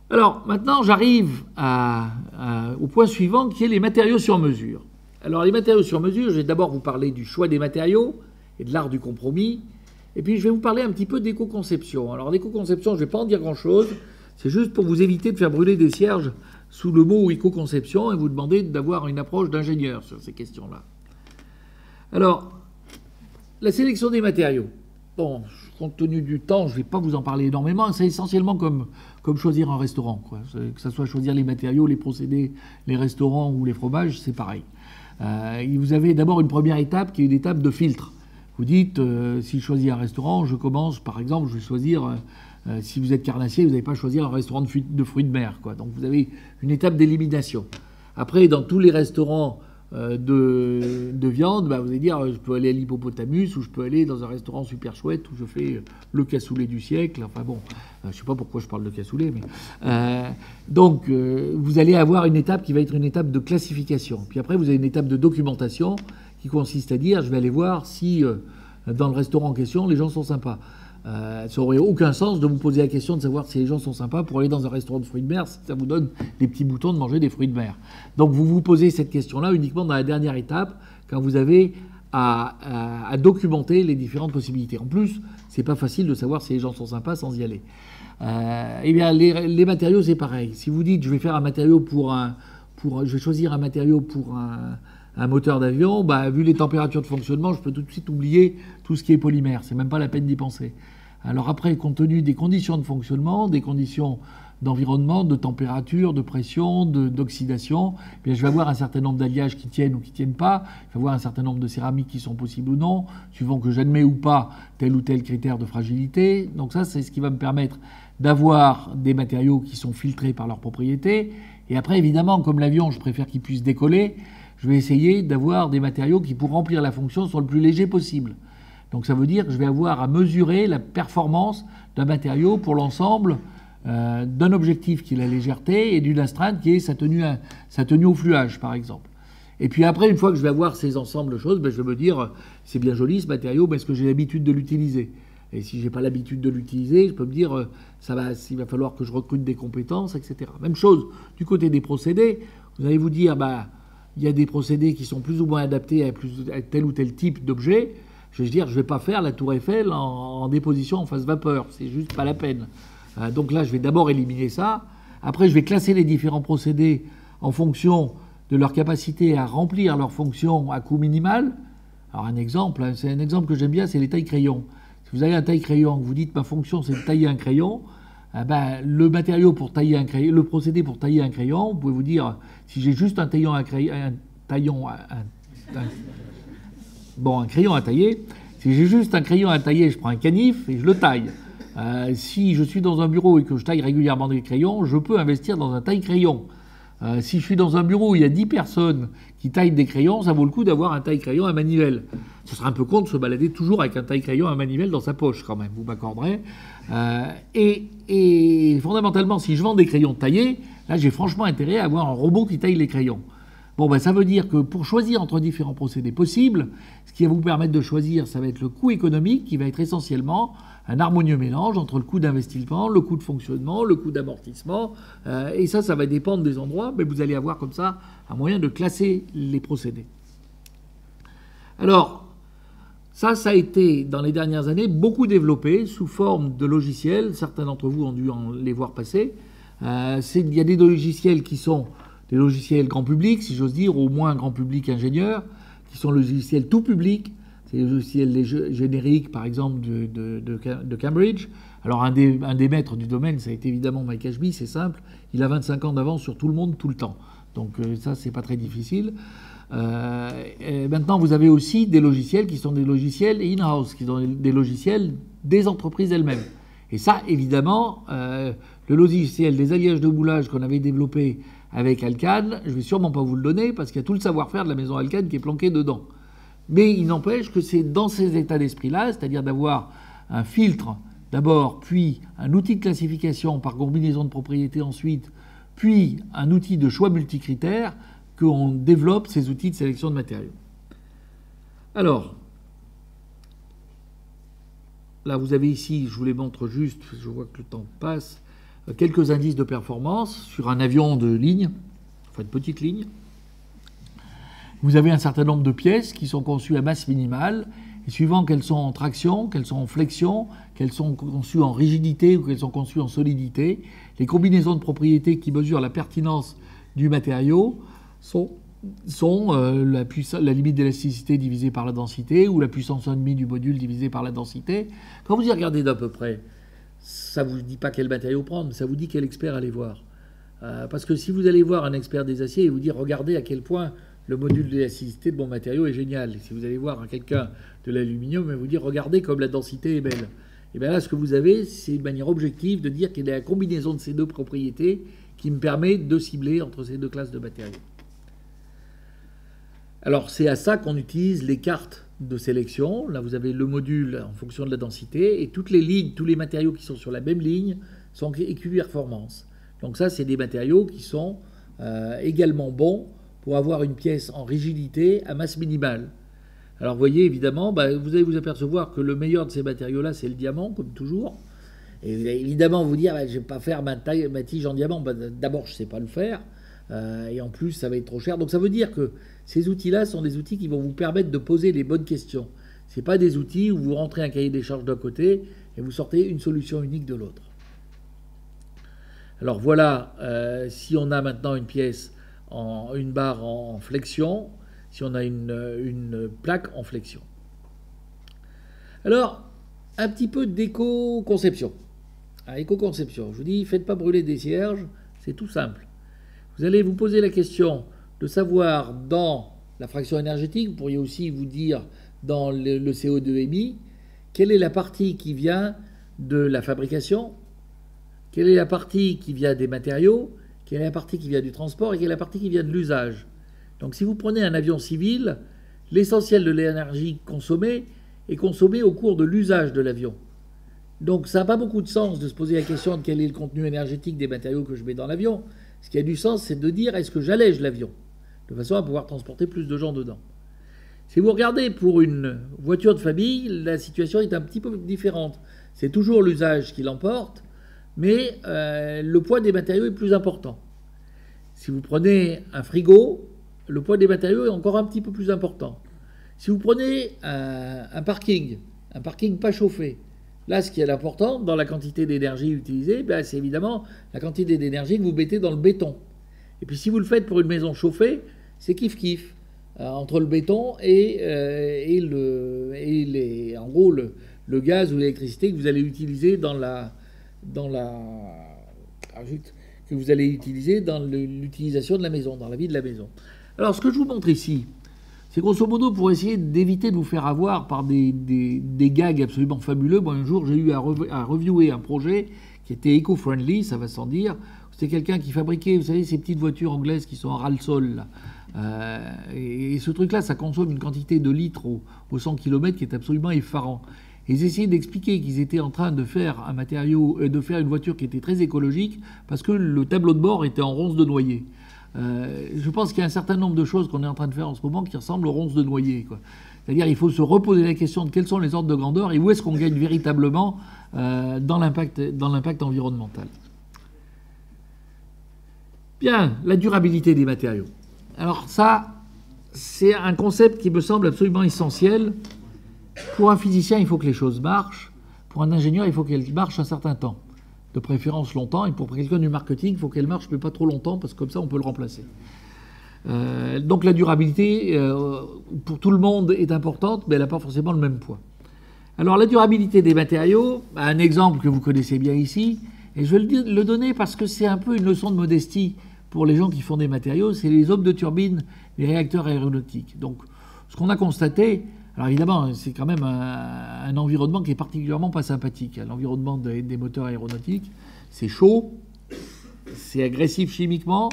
Alors maintenant j'arrive au point suivant qui est les matériaux sur mesure. Alors les matériaux sur mesure, je vais d'abord vous parler du choix des matériaux et de l'art du compromis, et puis je vais vous parler un petit peu d'éco-conception. Alors l'éco-conception, je ne vais pas en dire grand-chose, c'est juste pour vous éviter de faire brûler des cierges sous le mot éco-conception et vous demander d'avoir une approche d'ingénieur sur ces questions-là. Alors, la sélection des matériaux. Bon, compte tenu du temps, je ne vais pas vous en parler énormément. C'est essentiellement comme choisir un restaurant, quoi. Que ce soit choisir les matériaux, les procédés, les restaurants ou les fromages, c'est pareil. Vous avez d'abord une première étape qui est une étape de filtre. Vous dites, si je choisis un restaurant, je commence, par exemple, je vais choisir... si vous êtes carnassier, vous n'allez pas choisir un restaurant de fruits de mer, quoi. Donc vous avez une étape d'élimination. Après, dans tous les restaurants de viande, vous allez dire je peux aller à l'Hippopotamus ou je peux aller dans un restaurant super chouette où je fais le cassoulet du siècle. Enfin bon, je ne sais pas pourquoi je parle de cassoulet, mais donc vous allez avoir une étape qui va être une étape de classification. Puis après, vous avez une étape de documentation qui consiste à dire je vais aller voir si dans le restaurant en question les gens sont sympas. Ça n'aurait aucun sens de vous poser la question de savoir si les gens sont sympas pour aller dans un restaurant de fruits de mer, si ça vous donne des petits boutons de manger des fruits de mer. Donc vous vous posez cette question-là uniquement dans la dernière étape, quand vous avez à documenter les différentes possibilités. En plus, c'est pas facile de savoir si les gens sont sympas sans y aller. Eh bien, les matériaux, c'est pareil. Si vous dites, je vais faire un matériau je vais choisir un matériau pour un moteur d'avion, bah, vu les températures de fonctionnement, je peux tout de suite oublier tout ce qui est polymère. C'est même pas la peine d'y penser. Alors après, compte tenu des conditions de fonctionnement, des conditions d'environnement, de température, de pression, d'oxydation, eh bien, je vais avoir un certain nombre d'alliages qui tiennent ou qui tiennent pas. Je vais avoir un certain nombre de céramiques qui sont possibles ou non, suivant que j'admets ou pas tel ou tel critère de fragilité. Donc ça, c'est ce qui va me permettre d'avoir des matériaux qui sont filtrés par leurs propriétés. Et après, évidemment, comme l'avion, je préfère qu'il puisse décoller, je vais essayer d'avoir des matériaux qui, pour remplir la fonction, soient le plus léger possible. Donc ça veut dire que je vais avoir à mesurer la performance d'un matériau pour l'ensemble d'un objectif qui est la légèreté et d'une astreinte qui est sa tenue au fluage, par exemple. Et puis après, une fois que je vais avoir ces ensembles de choses, ben, je vais me dire, c'est bien joli ce matériau, mais est-ce que j'ai l'habitude de l'utiliser ? Et si je n'ai pas l'habitude de l'utiliser, je peux me dire, il va falloir que je recrute des compétences, etc. Même chose du côté des procédés. Vous allez vous dire, bah, il y a des procédés qui sont plus ou moins adaptés à tel ou tel type d'objet. Je vais dire, je ne vais pas faire la tour Eiffel en déposition en phase vapeur. C'est juste pas la peine. Donc là, je vais d'abord éliminer ça. Après, je vais classer les différents procédés en fonction de leur capacité à remplir leur fonction à coût minimal. Alors un exemple, c'est un exemple que j'aime bien, c'est les tailles-crayons. Si vous avez un taille-crayon, vous dites ma fonction c'est de tailler un crayon, le matériau pour tailler un crayon, le procédé pour tailler un crayon, vous pouvez vous dire, si j'ai juste un crayon à tailler, si j'ai juste un crayon à tailler, je prends un canif et je le taille. Si je suis dans un bureau et que je taille régulièrement des crayons, je peux investir dans un taille-crayon. Si je suis dans un bureau où il y a 10 personnes qui taillent des crayons, ça vaut le coup d'avoir un taille-crayon à manivelle. Ce serait un peu con de se balader toujours avec un taille-crayon à manivelle dans sa poche quand même, vous m'accorderez. Et fondamentalement, si je vends des crayons taillés, là j'ai franchement intérêt à avoir un robot qui taille les crayons. Bon, ben, ça veut dire que pour choisir entre différents procédés possibles, ce qui va vous permettre de choisir, ça va être le coût économique qui va être essentiellement un harmonieux mélange entre le coût d'investissement, le coût de fonctionnement, le coût d'amortissement. Et ça va dépendre des endroits, mais vous allez avoir comme ça un moyen de classer les procédés. Alors, ça a été, dans les dernières années, beaucoup développé sous forme de logiciels. Certains d'entre vous ont dû les voir passer. Il y a des logiciels qui sont des logiciels grand public, si j'ose dire, au moins grand public ingénieur, qui sont logiciels tout public. C'est les logiciels génériques, par exemple, de Cambridge. Alors, un des maîtres du domaine, ça a été évidemment Mike Ashby, c'est simple. Il a 25 ans d'avance sur tout le monde, tout le temps. Donc, ça, c'est pas très difficile. Et maintenant, vous avez aussi des logiciels qui sont des logiciels in-house, qui sont des logiciels des entreprises elles-mêmes. Et ça, évidemment, le logiciel des alliages de moulage qu'on avait développé avec Alcan, je ne vais sûrement pas vous le donner parce qu'il y a tout le savoir-faire de la maison Alcan qui est planqué dedans. Mais il n'empêche que c'est dans ces états d'esprit-là, c'est-à-dire d'avoir un filtre d'abord, puis un outil de classification par combinaison de propriétés ensuite, puis un outil de choix multicritères, qu'on développe ces outils de sélection de matériaux. Alors, là vous avez ici, je vous les montre juste, je vois que le temps passe, quelques indices de performance sur un avion de ligne, enfin de petite ligne. Vous avez un certain nombre de pièces qui sont conçues à masse minimale, et suivant qu'elles sont en traction, qu'elles sont en flexion, qu'elles sont conçues en rigidité ou qu'elles sont conçues en solidité, les combinaisons de propriétés qui mesurent la pertinence du matériau sont la limite d'élasticité divisée par la densité ou la puissance 1,5 du module divisée par la densité. Quand vous y regardez d'à peu près, ça ne vous dit pas quel matériau prendre, mais ça vous dit quel expert aller voir. Parce que si vous allez voir un expert des aciers et vous dire regardez à quel point le module d'élasticité de mon matériau est génial. Et si vous allez voir quelqu'un de l'aluminium, il va vous dire regardez comme la densité est belle. Et bien là, ce que vous avez, c'est une manière objective de dire qu'il y a la combinaison de ces deux propriétés qui me permet de cibler entre ces deux classes de matériaux. Alors c'est à ça qu'on utilise les cartes de sélection. Là vous avez le module en fonction de la densité et toutes les lignes, tous les matériaux qui sont sur la même ligne sont équiperformance. Donc ça c'est des matériaux qui sont également bons pour avoir une pièce en rigidité à masse minimale. Alors vous voyez, évidemment, vous allez vous apercevoir que le meilleur de ces matériaux-là, c'est le diamant, comme toujours. Et vous allez évidemment vous dire, je ne vais pas faire ma tige en diamant. D'abord, je ne sais pas le faire. Et en plus, ça va être trop cher. Donc ça veut dire que ces outils-là sont des outils qui vont vous permettre de poser les bonnes questions. Ce n'est pas des outils où vous rentrez un cahier des charges d'un côté et vous sortez une solution unique de l'autre. Alors voilà, si on a maintenant une pièce, une barre en flexion, si on a une plaque en flexion. Alors, un petit peu d'éco-conception. Éco-conception, je vous dis, faites pas brûler des cierges, c'est tout simple. Vous allez vous poser la question de savoir dans la fraction énergétique, vous pourriez aussi vous dire dans le CO2 émis, quelle est la partie qui vient de la fabrication, quelle est la partie qui vient des matériaux, quelle est la partie qui vient du transport et quelle est la partie qui vient de l'usage. Donc si vous prenez un avion civil, l'essentiel de l'énergie consommée est consommée au cours de l'usage de l'avion. Donc ça n'a pas beaucoup de sens de se poser la question de quel est le contenu énergétique des matériaux que je mets dans l'avion. Ce qui a du sens, c'est de dire est-ce que j'allège l'avion de façon à pouvoir transporter plus de gens dedans. Si vous regardez pour une voiture de famille, la situation est un petit peu différente. C'est toujours l'usage qui l'emporte, mais le poids des matériaux est plus important. Si vous prenez un frigo, le poids des matériaux est encore un petit peu plus important. Si vous prenez un parking pas chauffé, là, ce qui est important dans la quantité d'énergie utilisée, c'est évidemment la quantité d'énergie que vous mettez dans le béton. Et puis si vous le faites pour une maison chauffée, c'est kiff-kiff. Entre le béton et en gros le gaz ou l'électricité que vous allez utiliser que vous allez utiliser dans l'utilisation de la maison, dans la vie de la maison. Alors ce que je vous montre ici, c'est grosso modo pour essayer d'éviter de vous faire avoir par des gags absolument fabuleux. Bon, un jour, j'ai eu à reviewer un projet qui était éco-friendly, ça va sans dire. C'était quelqu'un qui fabriquait, vous savez, ces petites voitures anglaises qui sont en ras-le-sol, là. Et ce truc-là, ça consomme une quantité de litres au 100 km qui est absolument effarant. Et ils essayaient d'expliquer qu'ils étaient en train de faire un matériau, de faire une voiture qui était très écologique parce que le tableau de bord était en ronces de noyer. Je pense qu'il y a un certain nombre de choses qu'on est en train de faire en ce moment qui ressemblent aux ronces de noyer, quoi. C'est-à-dire qu'il faut se reposer la question de quels sont les ordres de grandeur et où est-ce qu'on gagne véritablement dans l'impact environnemental. Bien, la durabilité des matériaux. Alors ça, c'est un concept qui me semble absolument essentiel. Pour un physicien, il faut que les choses marchent. Pour un ingénieur, il faut qu'elles marchent un certain temps. De préférence longtemps. Et pour quelqu'un du marketing, il faut qu'elles marchent, mais pas trop longtemps, parce que comme ça, on peut le remplacer. Donc la durabilité, pour tout le monde, est importante, mais elle n'a pas forcément le même poids. Alors la durabilité des matériaux, un exemple que vous connaissez bien ici, et je vais le donner parce que c'est un peu une leçon de modestie pour les gens qui font des matériaux, c'est les hommes de turbine, les réacteurs aéronautiques. Donc ce qu'on a constaté, alors évidemment c'est quand même un environnement qui est particulièrement pas sympathique. L'environnement des moteurs aéronautiques, c'est chaud, c'est agressif chimiquement,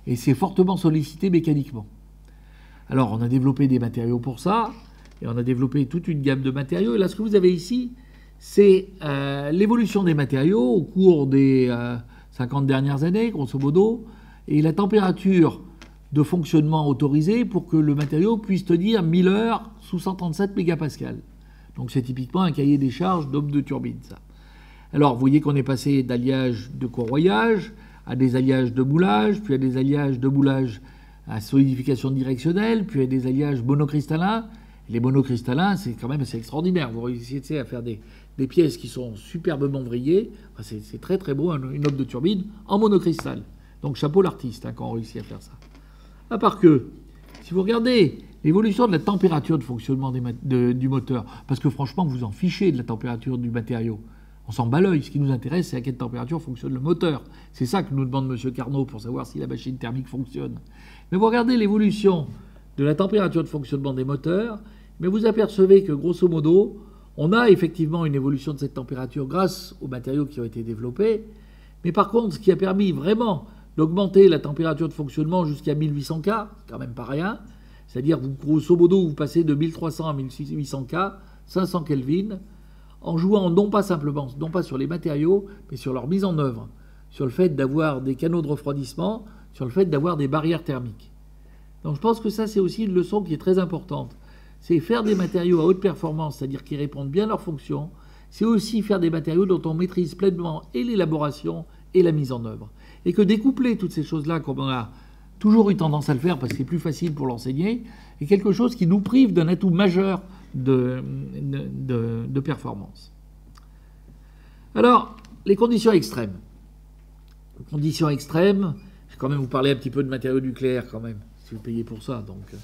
et c'est fortement sollicité mécaniquement. Alors on a développé des matériaux pour ça, et on a développé toute une gamme de matériaux. Et là, ce que vous avez ici, c'est l'évolution des matériaux au cours des 50 dernières années, grosso modo, et la température de fonctionnement autorisée pour que le matériau puisse tenir 1000 heures sous 137 mégapascales. Donc c'est typiquement un cahier des charges d'homme de turbine, ça. Alors vous voyez qu'on est passé d'alliage de corroyage à des alliages de moulage, puis à des alliages de moulage à solidification directionnelle, puis à des alliages monocristallins. Les monocristallins, c'est quand même assez extraordinaire. Vous réussissez à faire des pièces qui sont superbement vrillées. Enfin, c'est très très beau, une homme de turbine en monocristal. Donc chapeau l'artiste quand on réussit à faire ça. À part que, si vous regardez l'évolution de la température de fonctionnement du moteur, parce que franchement, vous en fichez de la température du matériau. On s'en bat l'œil. Ce qui nous intéresse, c'est à quelle température fonctionne le moteur. C'est ça que nous demande M. Carnot pour savoir si la machine thermique fonctionne. Mais vous regardez l'évolution de la température de fonctionnement des moteurs, mais vous apercevez que, grosso modo, on a effectivement une évolution de cette température grâce aux matériaux qui ont été développés. Mais par contre, ce qui a permis vraiment d'augmenter la température de fonctionnement jusqu'à 1800 K, c'est quand même pas rien. C'est-à-dire, grosso modo, vous passez de 1300 à 1800 K, 500 Kelvin, en jouant non pas sur les matériaux, mais sur leur mise en œuvre, sur le fait d'avoir des canaux de refroidissement, sur le fait d'avoir des barrières thermiques. Donc je pense que ça, c'est aussi une leçon qui est très importante. C'est faire des matériaux à haute performance, c'est-à-dire qui répondent bien à leurs fonctions. C'est aussi faire des matériaux dont on maîtrise pleinement et l'élaboration et la mise en œuvre. Et que découpler toutes ces choses-là, comme on a toujours eu tendance à le faire parce que c'est plus facile pour l'enseigner, est quelque chose qui nous prive d'un atout majeur de performance. Alors, les conditions extrêmes. Les conditions extrêmes, je vais quand même vous parler un petit peu de matériaux nucléaires quand même, si vous payez pour ça. Donc.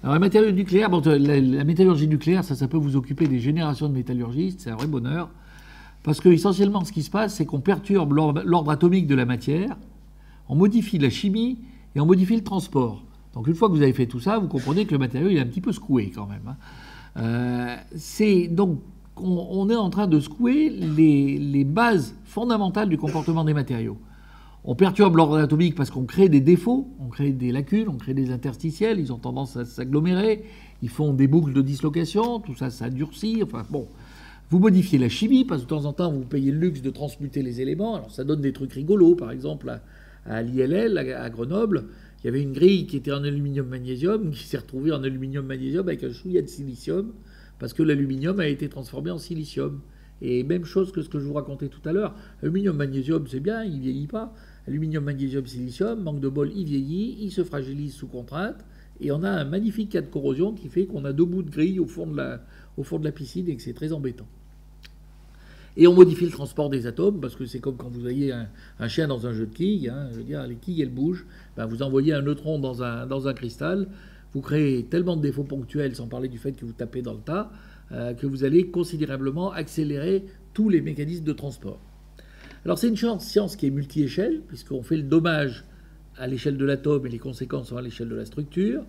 Alors, les matériaux nucléaires, bon, la métallurgie nucléaire, ça peut vous occuper des générations de métallurgistes, c'est un vrai bonheur. Parce que essentiellement, ce qui se passe, c'est qu'on perturbe l'ordre atomique de la matière, on modifie la chimie et on modifie le transport. Donc une fois que vous avez fait tout ça, vous comprenez que le matériau il est un petit peu secoué quand même. Donc on est en train de secouer les bases fondamentales du comportement des matériaux. On perturbe l'ordre atomique parce qu'on crée des défauts, on crée des lacunes, on crée des interstitiels, ils ont tendance à s'agglomérer, ils font des boucles de dislocation, tout ça, ça durcit, enfin bon. Vous modifiez la chimie, parce que de temps en temps, vous payez le luxe de transmuter les éléments. Alors ça donne des trucs rigolos, par exemple, à l'ILL, à Grenoble, il y avait une grille qui était en aluminium-magnésium, qui s'est retrouvée en aluminium-magnésium avec un chouïa de silicium, parce que l'aluminium a été transformé en silicium. Et même chose que ce que je vous racontais tout à l'heure, aluminium-magnésium, c'est bien, il ne vieillit pas. Aluminium-magnésium-silicium, manque de bol, il vieillit, il se fragilise sous contrainte, et on a un magnifique cas de corrosion qui fait qu'on a 2 bouts de grille au fond de la piscine et que c'est très embêtant. Et on modifie le transport des atomes, parce que c'est comme quand vous voyez un chien dans un jeu de quilles, je veux dire, les quilles elles bougent, vous envoyez un neutron dans un cristal, vous créez tellement de défauts ponctuels, sans parler du fait que vous tapez dans le tas, que vous allez considérablement accélérer tous les mécanismes de transport. Alors c'est une science qui est multi-échelle, puisqu'on fait le dommage à l'échelle de l'atome et les conséquences sont à l'échelle de la structure.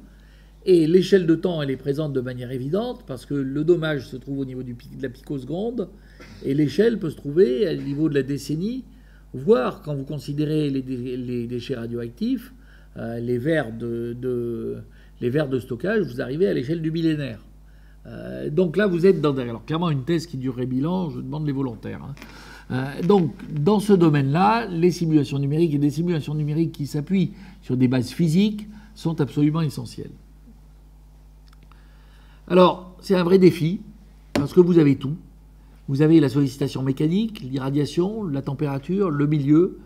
Et l'échelle de temps, elle est présente de manière évidente, parce que le dommage se trouve au niveau de la picoseconde, et l'échelle peut se trouver au niveau de la décennie, voire quand vous considérez les déchets radioactifs, les verres de stockage, vous arrivez à l'échelle du millénaire. Donc là, vous êtes dans... Alors clairement, une thèse qui durerait 1000 ans, je demande les volontaires. Donc, dans ce domaine-là, les simulations numériques et des simulations numériques qui s'appuient sur des bases physiques sont absolument essentielles. Alors, c'est un vrai défi, parce que vous avez tout. Vous avez la sollicitation mécanique, l'irradiation, la température, le milieu.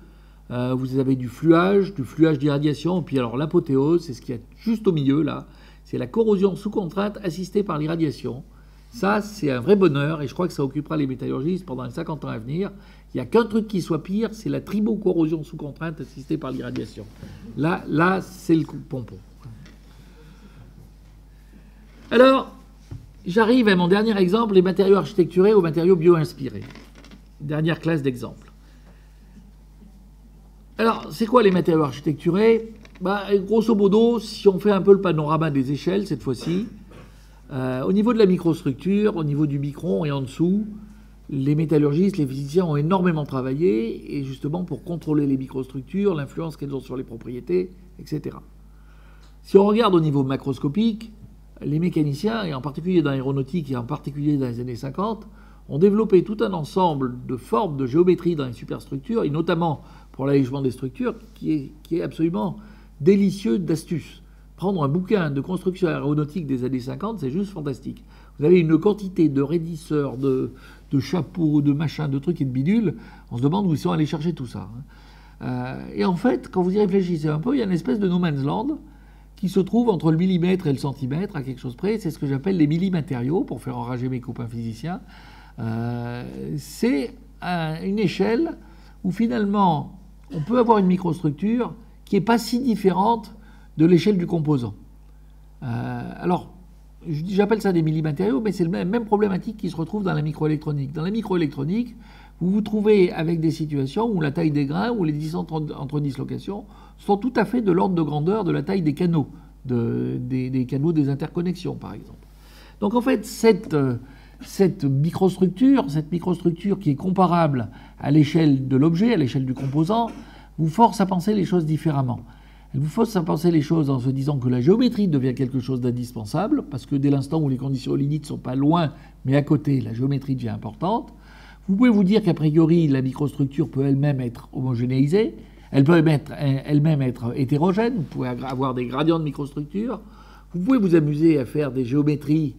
Vous avez du fluage d'irradiation. Et puis alors, l'apothéose, c'est ce qu'il y a juste au milieu, là. C'est la corrosion sous contrainte assistée par l'irradiation. Ça, c'est un vrai bonheur, et je crois que ça occupera les métallurgistes pendant les 50 ans à venir. Il n'y a qu'un truc qui soit pire, c'est la tribocorrosion sous contrainte assistée par l'irradiation. Là, c'est le coup de pompon. Alors, j'arrive à mon dernier exemple, les matériaux architecturés aux matériaux bio-inspirés. Dernière classe d'exemples. Alors, c'est quoi les matériaux architecturés ? Grosso modo, si on fait un peu le panorama des échelles, cette fois-ci, au niveau de la microstructure, au niveau du micron et en dessous, les métallurgistes, les physiciens ont énormément travaillé, et justement pour contrôler les microstructures, l'influence qu'elles ont sur les propriétés, etc. Si on regarde au niveau macroscopique, les mécaniciens, et en particulier dans l'aéronautique et en particulier dans les années 50, ont développé tout un ensemble de formes de géométrie dans les superstructures, et notamment pour l'allègement des structures, qui est absolument délicieux d'astuces. Prendre un bouquin de construction aéronautique des années 50, c'est juste fantastique. Vous avez une quantité de raidisseurs, de chapeaux, de machins, de trucs et de bidules, on se demande où ils sont allés chercher tout ça. Et en fait, quand vous y réfléchissez un peu, il y a une espèce de no man's land qui se trouve entre le millimètre et le centimètre, à quelque chose près. C'est ce que j'appelle les millimatériaux, pour faire enrager mes copains physiciens. C'est une échelle où finalement, on peut avoir une microstructure qui n'est pas si différente de l'échelle du composant. Alors, j'appelle ça des millimatériaux, mais c'est la même problématique qui se retrouve dans la microélectronique. Dans la microélectronique, vous vous trouvez avec des situations où la taille des grains ou les distances entre dislocations sont tout à fait de l'ordre de grandeur de la taille des canaux, des canaux des interconnexions, par exemple. Donc en fait, cette microstructure qui est comparable à l'échelle de l'objet, à l'échelle du composant, vous force à penser les choses différemment. Elle vous force à penser les choses en se disant que la géométrie devient quelque chose d'indispensable, parce que dès l'instant où les conditions limites ne sont pas loin, mais à côté, la géométrie devient importante. Vous pouvez vous dire qu'a priori, la microstructure peut elle-même être homogénéisée, elle peut elle-même être hétérogène, vous pouvez avoir des gradients de microstructure. Vous pouvez vous amuser à faire des géométries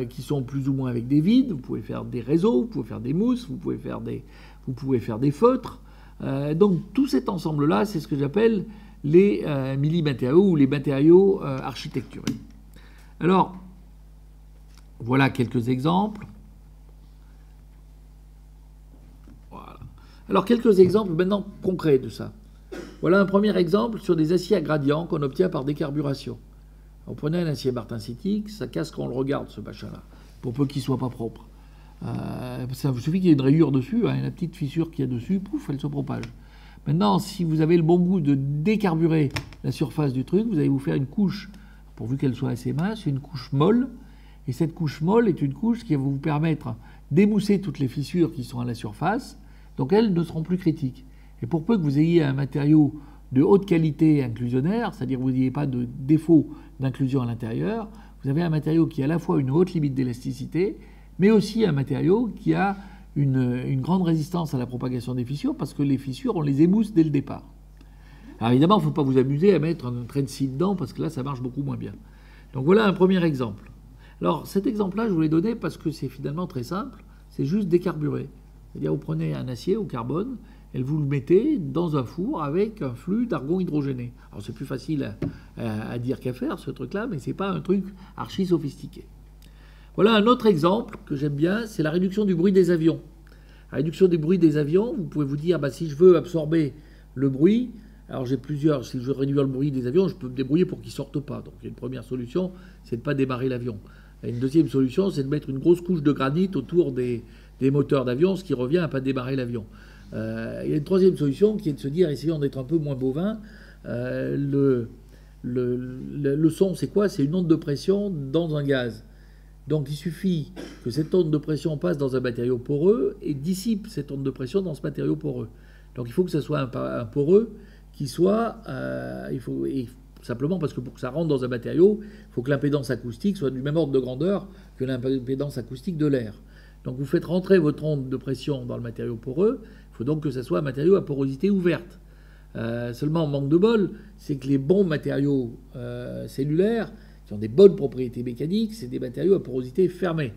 qui sont plus ou moins avec des vides. Vous pouvez faire des réseaux, vous pouvez faire des mousses, vous pouvez faire des feutres. Donc tout cet ensemble-là, c'est ce que j'appelle les millimatériaux ou les matériaux architecturés. Alors, voilà quelques exemples. Voilà. Alors, quelques exemples maintenant concrets de ça. Voilà un premier exemple sur des aciers à gradient qu'on obtient par décarburation. On prenait un acier martensitique, ça casse quand on le regarde, ce machin-là, pour peu qu'il ne soit pas propre. Ça vous suffit qu'il y ait une rayure dessus, hein, la petite fissure qu'il y a dessus, pouf, elle se propage. Maintenant, si vous avez le bon goût de décarburer la surface du truc, vous allez vous faire une couche, pourvu qu'elle soit assez mince, une couche molle. Et cette couche molle est une couche qui va vous permettre d'émousser toutes les fissures qui sont à la surface, donc elles ne seront plus critiques. Et pour peu que vous ayez un matériau de haute qualité inclusionnaire, c'est-à-dire que vous n'ayez pas de défaut d'inclusion à l'intérieur, vous avez un matériau qui a à la fois une haute limite d'élasticité, mais aussi un matériau qui a une grande résistance à la propagation des fissures, parce que les fissures, on les émousse dès le départ. Alors évidemment, il ne faut pas vous amuser à mettre un train de scie dedans, parce que là, ça marche beaucoup moins bien. Donc voilà un premier exemple. Alors cet exemple-là, je vous l'ai donné parce que c'est finalement très simple, c'est juste décarburer. C'est-à-dire vous prenez un acier au carbone, et vous le mettez dans un four avec un flux d'argon hydrogéné. Alors c'est plus facile à dire qu'à faire ce truc-là, mais c'est pas un truc archi sophistiqué. Voilà un autre exemple que j'aime bien, c'est la réduction du bruit des avions. La réduction du bruit des avions, vous pouvez vous dire, si je veux absorber le bruit, alors j'ai plusieurs, si je veux réduire le bruit des avions, je peux me débrouiller pour qu'ils ne sortent pas. Donc une première solution, c'est de ne pas démarrer l'avion. Et une deuxième solution, c'est de mettre une grosse couche de granit autour des moteurs d'avion, ce qui revient à ne pas démarrer l'avion. Il y a une troisième solution qui est de se dire, essayons d'être un peu moins bovin. Le son, c'est quoi? C'est une onde de pression dans un gaz. Donc il suffit que cette onde de pression passe dans un matériau poreux et dissipe cette onde de pression dans ce matériau poreux. Donc il faut que ce soit un poreux qui soit... simplement parce que pour que ça rentre dans un matériau, il faut que l'impédance acoustique soit du même ordre de grandeur que l'impédance acoustique de l'air. Donc vous faites rentrer votre onde de pression dans le matériau poreux, il faut donc que ça soit un matériau à porosité ouverte. Seulement, manque de bol, c'est que les bons matériaux cellulaires, qui ont des bonnes propriétés mécaniques, c'est des matériaux à porosité fermée.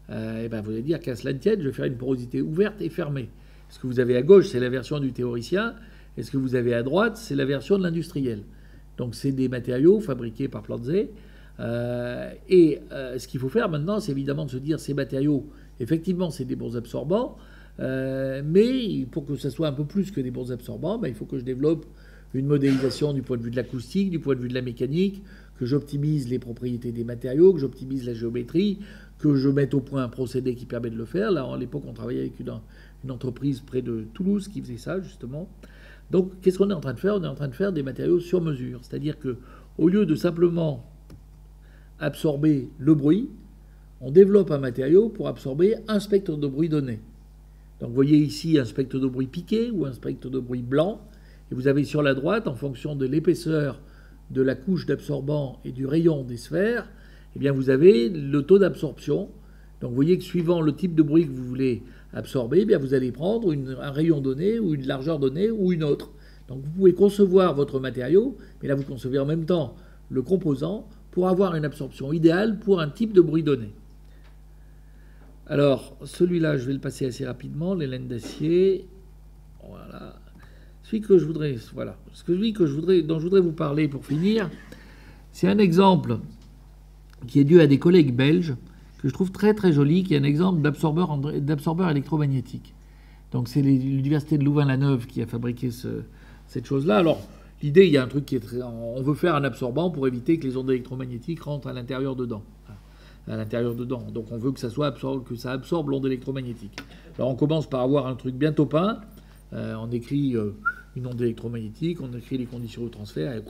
Vous allez dire qu'à cela ne tienne, je vais faire une porosité ouverte et fermée. Ce que vous avez à gauche, c'est la version du théoricien, et ce que vous avez à droite, c'est la version de l'industriel. Donc c'est des matériaux fabriqués par Plantzé. Ce qu'il faut faire maintenant, c'est évidemment de se dire ces matériaux, effectivement, c'est des bons absorbants, mais pour que ça soit un peu plus que des bons absorbants, il faut que je développe une modélisation du point de vue de l'acoustique, du point de vue de la mécanique, que j'optimise les propriétés des matériaux, que j'optimise la géométrie, que je mette au point un procédé qui permet de le faire. Là, à l'époque, on travaillait avec une entreprise près de Toulouse qui faisait ça, justement. Donc, qu'est-ce qu'on est en train de faire? On est en train de faire des matériaux sur mesure. C'est-à-dire qu'au lieu de simplement absorber le bruit, on développe un matériau pour absorber un spectre de bruit donné. Donc, vous voyez ici un spectre de bruit piqué ou un spectre de bruit blanc. Et vous avez sur la droite, en fonction de l'épaisseur de la couche d'absorbant et du rayon des sphères, eh bien vous avez le taux d'absorption. Donc vous voyez que suivant le type de bruit que vous voulez absorber, eh bien vous allez prendre un rayon donné ou une largeur donnée ou une autre. Donc vous pouvez concevoir votre matériau, mais là vous concevez en même temps le composant pour avoir une absorption idéale pour un type de bruit donné. Alors celui-là, je vais le passer assez rapidement, les laines d'acier. Voilà. Celui dont je voudrais vous parler pour finir, c'est un exemple qui est dû à des collègues belges que je trouve très très joli, qui est un exemple d'absorbeur électromagnétique. Donc c'est l'université de Louvain-la-Neuve qui a fabriqué cette chose-là. Alors l'idée, il y a un truc qui est on veut faire un absorbant pour éviter que les ondes électromagnétiques rentrent à l'intérieur dedans. Donc on veut que ça absorbe l'onde électromagnétique. Alors on commence par avoir un truc bien topin. On écrit une onde électromagnétique, on écrit les conditions de transfert, et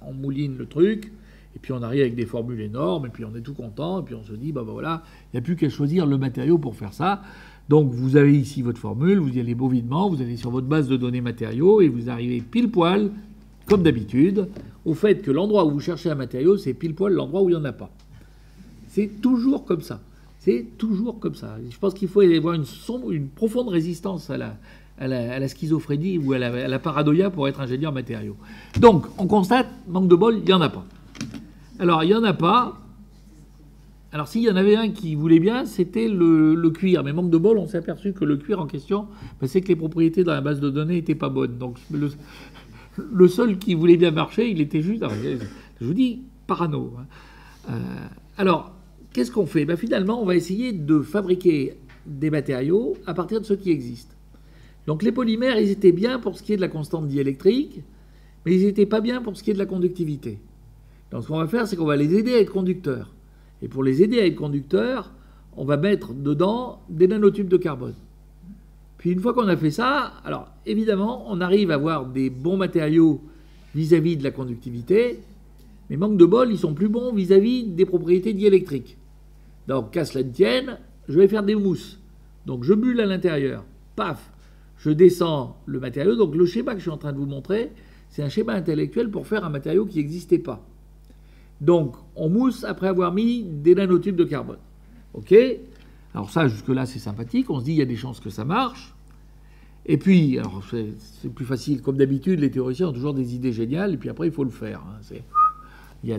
on mouline le truc, et puis on arrive avec des formules énormes, et puis on est tout content, et puis on se dit, voilà, il n'y a plus qu'à choisir le matériau pour faire ça. Donc vous avez ici votre formule, vous y allez bovidement, vous allez sur votre base de données matériaux, et vous arrivez pile poil, comme d'habitude, au fait que l'endroit où vous cherchez un matériau, c'est pile poil l'endroit où il n'y en a pas. C'est toujours comme ça. C'est toujours comme ça. Je pense qu'il faut avoir une profonde résistance à la schizophrénie ou à la paranoïa pour être ingénieur matériaux. Donc, on constate, manque de bol, il n'y en a pas. Alors, il n'y en a pas. Alors, s'il y en avait un qui voulait bien, c'était le cuir. Mais manque de bol, on s'est aperçu que le cuir en question, ben, c'est que les propriétés dans la base de données n'étaient pas bonnes. Donc, le seul qui voulait bien marcher, il était juste... Alors, je vous dis, parano. Alors, qu'est-ce qu'on fait? Ben, finalement, on va essayer de fabriquer des matériaux à partir de ceux qui existent. Donc, les polymères, ils étaient bien pour ce qui est de la constante diélectrique, mais ils n'étaient pas bien pour ce qui est de la conductivité. Donc, ce qu'on va faire, c'est qu'on va les aider à être conducteurs. Et pour les aider à être conducteurs, on va mettre dedans des nanotubes de carbone. Puis une fois qu'on a fait ça, alors évidemment, on arrive à avoir des bons matériaux vis-à-vis de la conductivité, mais manque de bol, ils sont plus bons vis-à-vis des propriétés diélectriques. Donc, qu'à cela ne tienne, je vais faire des mousses. Donc, je bulle à l'intérieur. Paf, je descends le matériau. Donc, le schéma que je suis en train de vous montrer, c'est un schéma intellectuel pour faire un matériau qui n'existait pas. Donc, on mousse après avoir mis des nanotubes de carbone. OK? Alors ça, jusque-là, c'est sympathique. On se dit, il y a des chances que ça marche. Et puis, alors c'est plus facile. Comme d'habitude, les théoriciens ont toujours des idées géniales. Et puis après, il faut le faire. Il y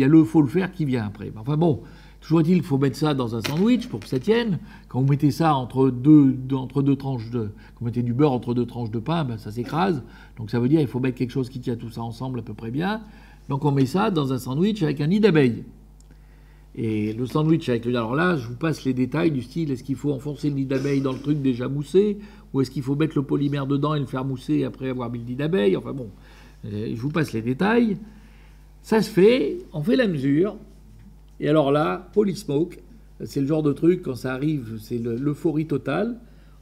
a le faut le faire qui vient après. Enfin bon, toujours est-il qu'il faut mettre ça dans un sandwich pour que ça tienne. Quand vous mettez ça entre deux tranches de... Quand vous mettez du beurre entre deux tranches de pain, ben, ça s'écrase. Donc ça veut dire qu'il faut mettre quelque chose qui tient tout ça ensemble à peu près bien. Donc on met ça dans un sandwich avec un nid d'abeille. Et le sandwich avec le... Alors là, je vous passe les détails du style, est-ce qu'il faut enfoncer le nid d'abeille dans le truc déjà moussé, ou est-ce qu'il faut mettre le polymère dedans et le faire mousser après avoir mis le nid d'abeille? Enfin bon, je vous passe les détails. Ça se fait, on fait la mesure. Et alors là, Polysmoke, c'est le genre de truc, quand ça arrive, c'est l'euphorie totale.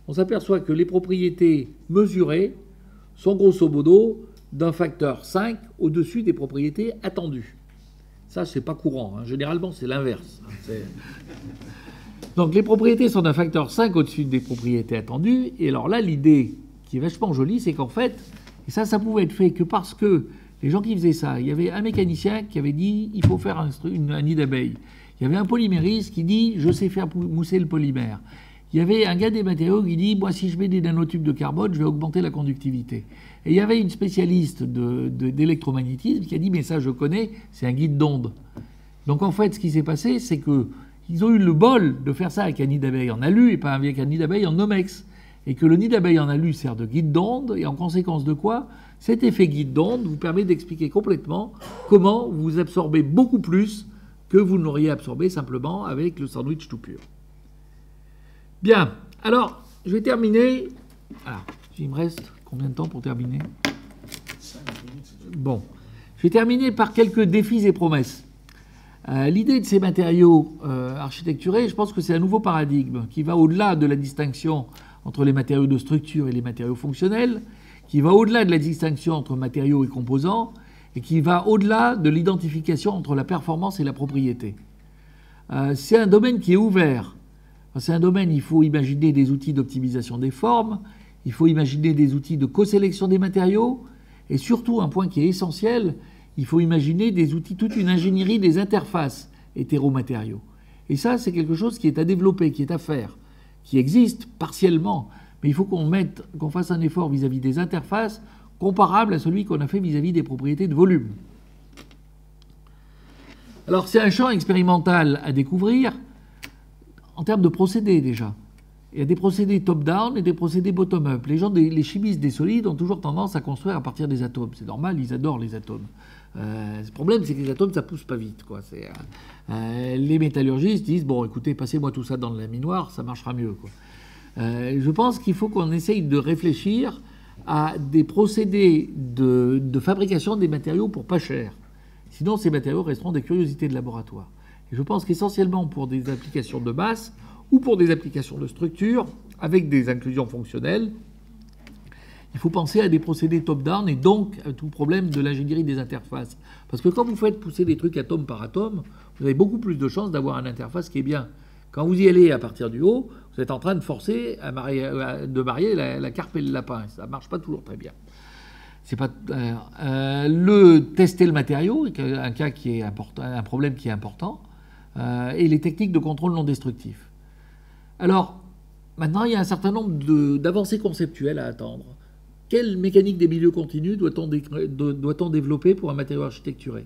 On s'aperçoit que les propriétés mesurées sont grosso modo d'un facteur 5 au-dessus des propriétés attendues. Ça, c'est pas courant. Hein. Généralement, c'est l'inverse. Donc, les propriétés sont d'un facteur 5 au-dessus des propriétés attendues. Et alors là, l'idée qui est vachement jolie, c'est qu'en fait, et ça pouvait être fait que parce que les gens qui faisaient ça, il y avait un mécanicien qui avait dit il faut faire un nid d'abeille. Il y avait un polymériste qui dit je sais faire mousser le polymère. Il y avait un gars des matériaux qui dit moi, si je mets des nanotubes de carbone, je vais augmenter la conductivité. Et il y avait une spécialiste d'électromagnétisme qui a dit mais ça je connais, c'est un guide d'onde. Donc en fait, ce qui s'est passé, c'est qu'ils ont eu le bol de faire ça avec un nid d'abeille en alu et pas avec un nid d'abeille en Nomex. Et que le nid d'abeille en alu sert de guide d'onde, et en conséquence de quoi, cet effet guide d'onde vous permet d'expliquer complètement comment vous absorbez beaucoup plus que vous n'auriez absorbé simplement avec le sandwich tout pur. Bien, alors, je vais terminer. Alors, il me reste combien de temps pour terminer? 5 minutes. Bon, je vais terminer par quelques défis et promesses. L'idée de ces matériaux architecturés, je pense que c'est un nouveau paradigme qui va au-delà de la distinction entre les matériaux de structure et les matériaux fonctionnels, qui va au-delà de la distinction entre matériaux et composants, et qui va au-delà de l'identification entre la performance et la propriété. C'est un domaine qui est ouvert. C'est un domaine, il faut imaginer des outils d'optimisation des formes, il faut imaginer des outils de co-sélection des matériaux, et surtout, un point qui est essentiel, il faut imaginer des outils, toute une ingénierie des interfaces hétéromatériaux. Et ça, c'est quelque chose qui est à développer, qui est à faire, qui existe partiellement, mais il faut qu'on fasse un effort vis-à-vis des interfaces comparable à celui qu'on a fait vis-à-vis des propriétés de volume. Alors, c'est un champ expérimental à découvrir, en termes de procédés déjà. Il y a des procédés top-down et des procédés bottom-up. Les chimistes des solides ont toujours tendance à construire à partir des atomes. C'est normal, ils adorent les atomes. Le problème, c'est que les atomes, ça pousse pas vite, quoi. Les métallurgistes disent, bon, écoutez, passez-moi tout ça dans le laminoir, ça marchera mieux, quoi. Je pense qu'il faut qu'on essaye de réfléchir à des procédés de fabrication des matériaux pour pas cher. Sinon, ces matériaux resteront des curiosités de laboratoire. Et je pense qu'essentiellement pour des applications de masse ou pour des applications de structure, avec des inclusions fonctionnelles, il faut penser à des procédés top-down et donc à tout problème de l'ingénierie des interfaces. Parce que quand vous faites pousser des trucs atome par atome, vous avez beaucoup plus de chances d'avoir une interface qui est bien. Quand vous y allez à partir du haut, vous êtes en train de forcer de marier la carpe et le lapin. Ça ne marche pas toujours très bien. C'est pas, tester le matériau, un cas qui est important, un problème qui est important, et les techniques de contrôle non destructif. Alors, maintenant, il y a un certain nombre d'avancées conceptuelles à attendre. Quelle mécanique des milieux continus doit-on développer pour un matériau architecturé?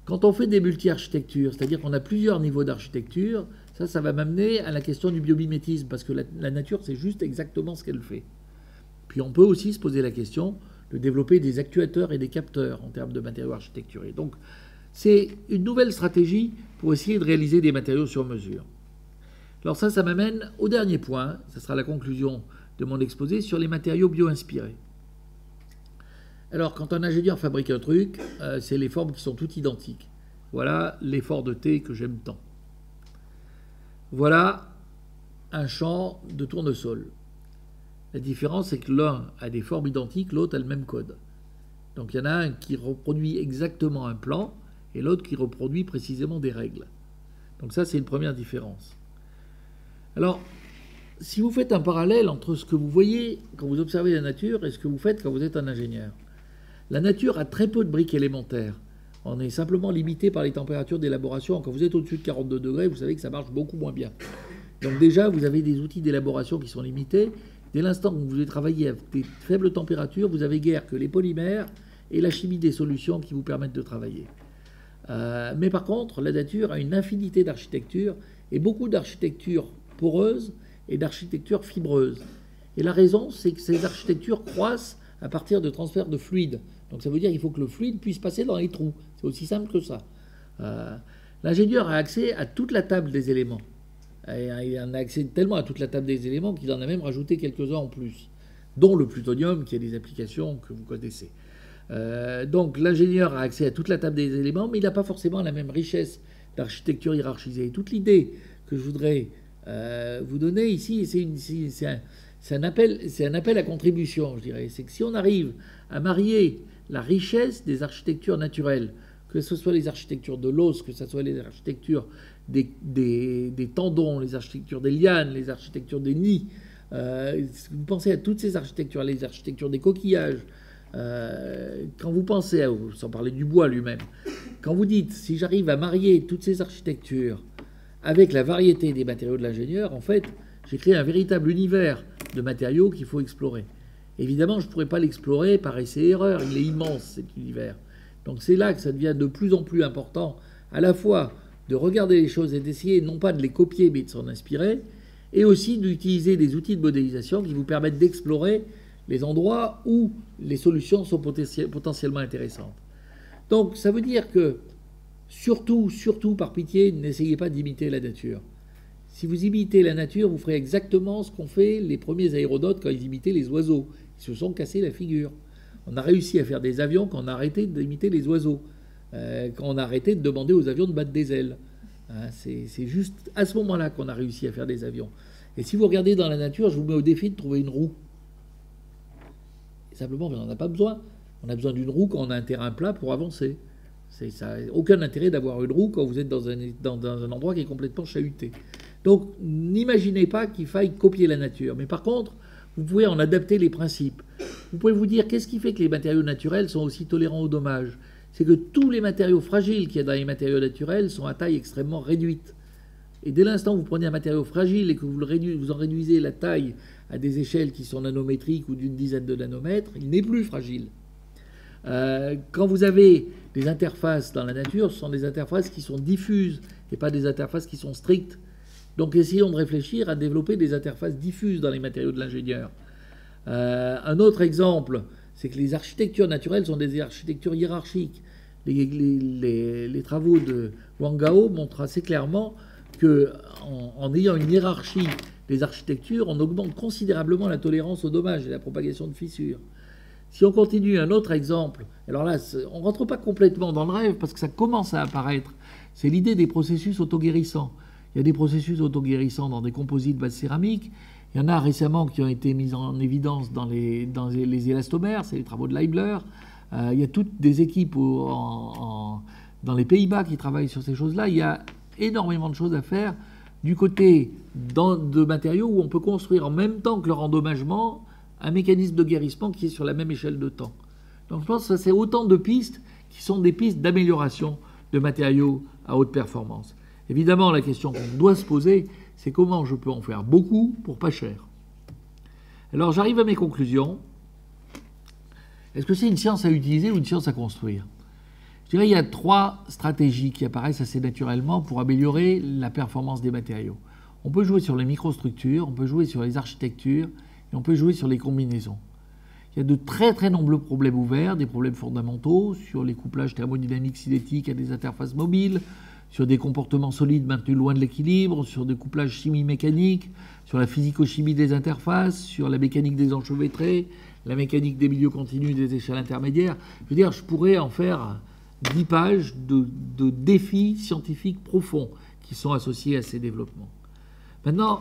Quand on fait des multi-architectures, c'est-à-dire qu'on a plusieurs niveaux d'architecture, ça va m'amener à la question du biomimétisme, parce que la nature, c'est juste exactement ce qu'elle fait. Puis on peut aussi se poser la question de développer des actuateurs et des capteurs en termes de matériaux architecturés. Donc c'est une nouvelle stratégie pour essayer de réaliser des matériaux sur mesure. Alors ça m'amène au dernier point, ça sera la conclusion de mon exposé, sur les matériaux bio-inspirés. Alors quand un ingénieur fabrique un truc, c'est les formes qui sont toutes identiques. Voilà l'effort de thé que j'aime tant. Voilà un champ de tournesol. La différence, c'est que l'un a des formes identiques, l'autre a le même code. Donc il y en a un qui reproduit exactement un plan et l'autre qui reproduit précisément des règles. Donc ça, c'est une première différence. Alors, si vous faites un parallèle entre ce que vous voyez quand vous observez la nature et ce que vous faites quand vous êtes un ingénieur, la nature a très peu de briques élémentaires. On est simplement limité par les températures d'élaboration. Quand vous êtes au-dessus de 42 degrés, vous savez que ça marche beaucoup moins bien. Donc déjà, vous avez des outils d'élaboration qui sont limités. Dès l'instant où vous voulez travailler à des faibles températures, vous avez guère que les polymères et la chimie des solutions qui vous permettent de travailler. Mais par contre, la nature a une infinité d'architectures et beaucoup d'architectures poreuses et d'architectures fibreuses. Et la raison, c'est que ces architectures croissent à partir de transferts de fluide. Donc ça veut dire qu'il faut que le fluide puisse passer dans les trous. C'est aussi simple que ça. L'ingénieur a accès à toute la table des éléments. Il en a accès tellement à toute la table des éléments qu'il en a même rajouté quelques-uns en plus, dont le plutonium, qui a des applications que vous connaissez. Donc l'ingénieur a accès à toute la table des éléments, mais il n'a pas forcément la même richesse d'architecture hiérarchisée. Et toute l'idée que je voudrais vous donner ici, c'est un appel à contribution, je dirais. C'est que si on arrive à marier la richesse des architectures naturelles, que ce soit les architectures de l'os, que ce soit les architectures des tendons, les architectures des lianes, les architectures des nids, vous pensez à toutes ces architectures, les architectures des coquillages, quand vous pensez sans parler du bois lui-même, quand vous dites, si j'arrive à marier toutes ces architectures avec la variété des matériaux de l'ingénieur, en fait, j'ai créé un véritable univers de matériaux qu'il faut explorer. Évidemment, je ne pourrais pas l'explorer par essai-erreur, il est immense cet univers. Donc c'est là que ça devient de plus en plus important, à la fois de regarder les choses et d'essayer non pas de les copier, mais de s'en inspirer, et aussi d'utiliser des outils de modélisation qui vous permettent d'explorer les endroits où les solutions sont potentiellement intéressantes. Donc ça veut dire que, surtout, par pitié, n'essayez pas d'imiter la nature. Si vous imitez la nature, vous ferez exactement ce qu'ont fait les premiers aéronautes quand ils imitaient les oiseaux. Ils se sont cassés la figure. On a réussi à faire des avions quand on a arrêté d'imiter les oiseaux, quand on a arrêté de demander aux avions de battre des ailes. C'est juste à ce moment-là qu'on a réussi à faire des avions. Et si vous regardez dans la nature, je vous mets au défi de trouver une roue. Et simplement, on n'en a pas besoin. On a besoin d'une roue quand on a un terrain plat pour avancer. Ça n'a aucun intérêt d'avoir une roue quand vous êtes dans un endroit qui est complètement chahuté. Donc, n'imaginez pas qu'il faille copier la nature. Mais par contre, vous pouvez en adapter les principes. Vous pouvez vous dire, qu'est-ce qui fait que les matériaux naturels sont aussi tolérants aux dommages? C'est que tous les matériaux fragiles qu'il y a dans les matériaux naturels sont à taille extrêmement réduite. Et dès l'instant où vous prenez un matériau fragile et que vous en réduisez la taille à des échelles qui sont nanométriques ou d'une dizaine de nanomètres, il n'est plus fragile. Quand vous avez des interfaces dans la nature, ce sont des interfaces qui sont diffuses et pas des interfaces qui sont strictes. Donc essayons de réfléchir à développer des interfaces diffuses dans les matériaux de l'ingénieur. Un autre exemple, c'est que les architectures naturelles sont des architectures hiérarchiques. Les travaux de Wang Gao montrent assez clairement qu'en ayant une hiérarchie des architectures, on augmente considérablement la tolérance aux dommages et la propagation de fissures. Si on continue, un autre exemple, alors là, on ne rentre pas complètement dans le rêve parce que ça commence à apparaître, c'est l'idée des processus autoguérissants. Il y a des processus autoguérissants dans des composites base céramique. Il y en a récemment qui ont été mis en évidence dans les élastomères, c'est les travaux de Leibler. Il y a toutes des équipes dans les Pays-Bas qui travaillent sur ces choses-là. Il y a énormément de choses à faire du côté de matériaux où on peut construire en même temps que leur endommagement un mécanisme de guérissement qui est sur la même échelle de temps. Donc je pense que c'est autant de pistes qui sont des pistes d'amélioration de matériaux à haute performance. Évidemment, la question qu'on doit se poser, c'est comment je peux en faire beaucoup pour pas cher. Alors j'arrive à mes conclusions. Est-ce que c'est une science à utiliser ou une science à construire? Je dirais qu'il y a 3 stratégies qui apparaissent assez naturellement pour améliorer la performance des matériaux. On peut jouer sur les microstructures, on peut jouer sur les architectures et on peut jouer sur les combinaisons. Il y a de très très nombreux problèmes ouverts, des problèmes fondamentaux sur les couplages thermodynamiques cinétiques à des interfaces mobiles, sur des comportements solides maintenus loin de l'équilibre, sur des couplages chimie-mécaniques, sur la physico-chimie des interfaces, sur la mécanique des enchevêtrés, la mécanique des milieux continus des échelles intermédiaires. Je veux dire, je pourrais en faire 10 pages de défis scientifiques profonds qui sont associés à ces développements. Maintenant,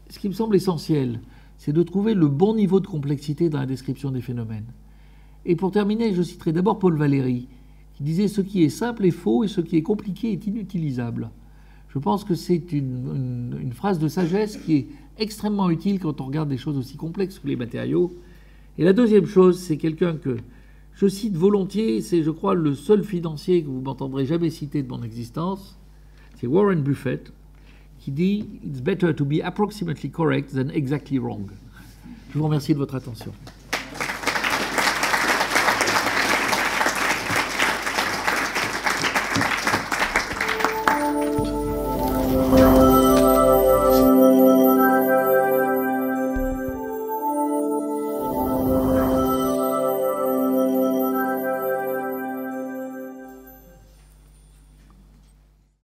ce qui me semble essentiel, c'est de trouver le bon niveau de complexité dans la description des phénomènes. Et pour terminer, je citerai d'abord Paul Valéry, qui disait « Ce qui est simple est faux et ce qui est compliqué est inutilisable ». Je pense que c'est une phrase de sagesse qui est extrêmement utile quand on regarde des choses aussi complexes que les matériaux. Et la deuxième chose, c'est quelqu'un que je cite volontiers, c'est, je crois, le seul financier que vous m'entendrez jamais citer de mon existence, c'est Warren Buffett, qui dit « It's better to be approximately correct than exactly wrong ». Je vous remercie de votre attention.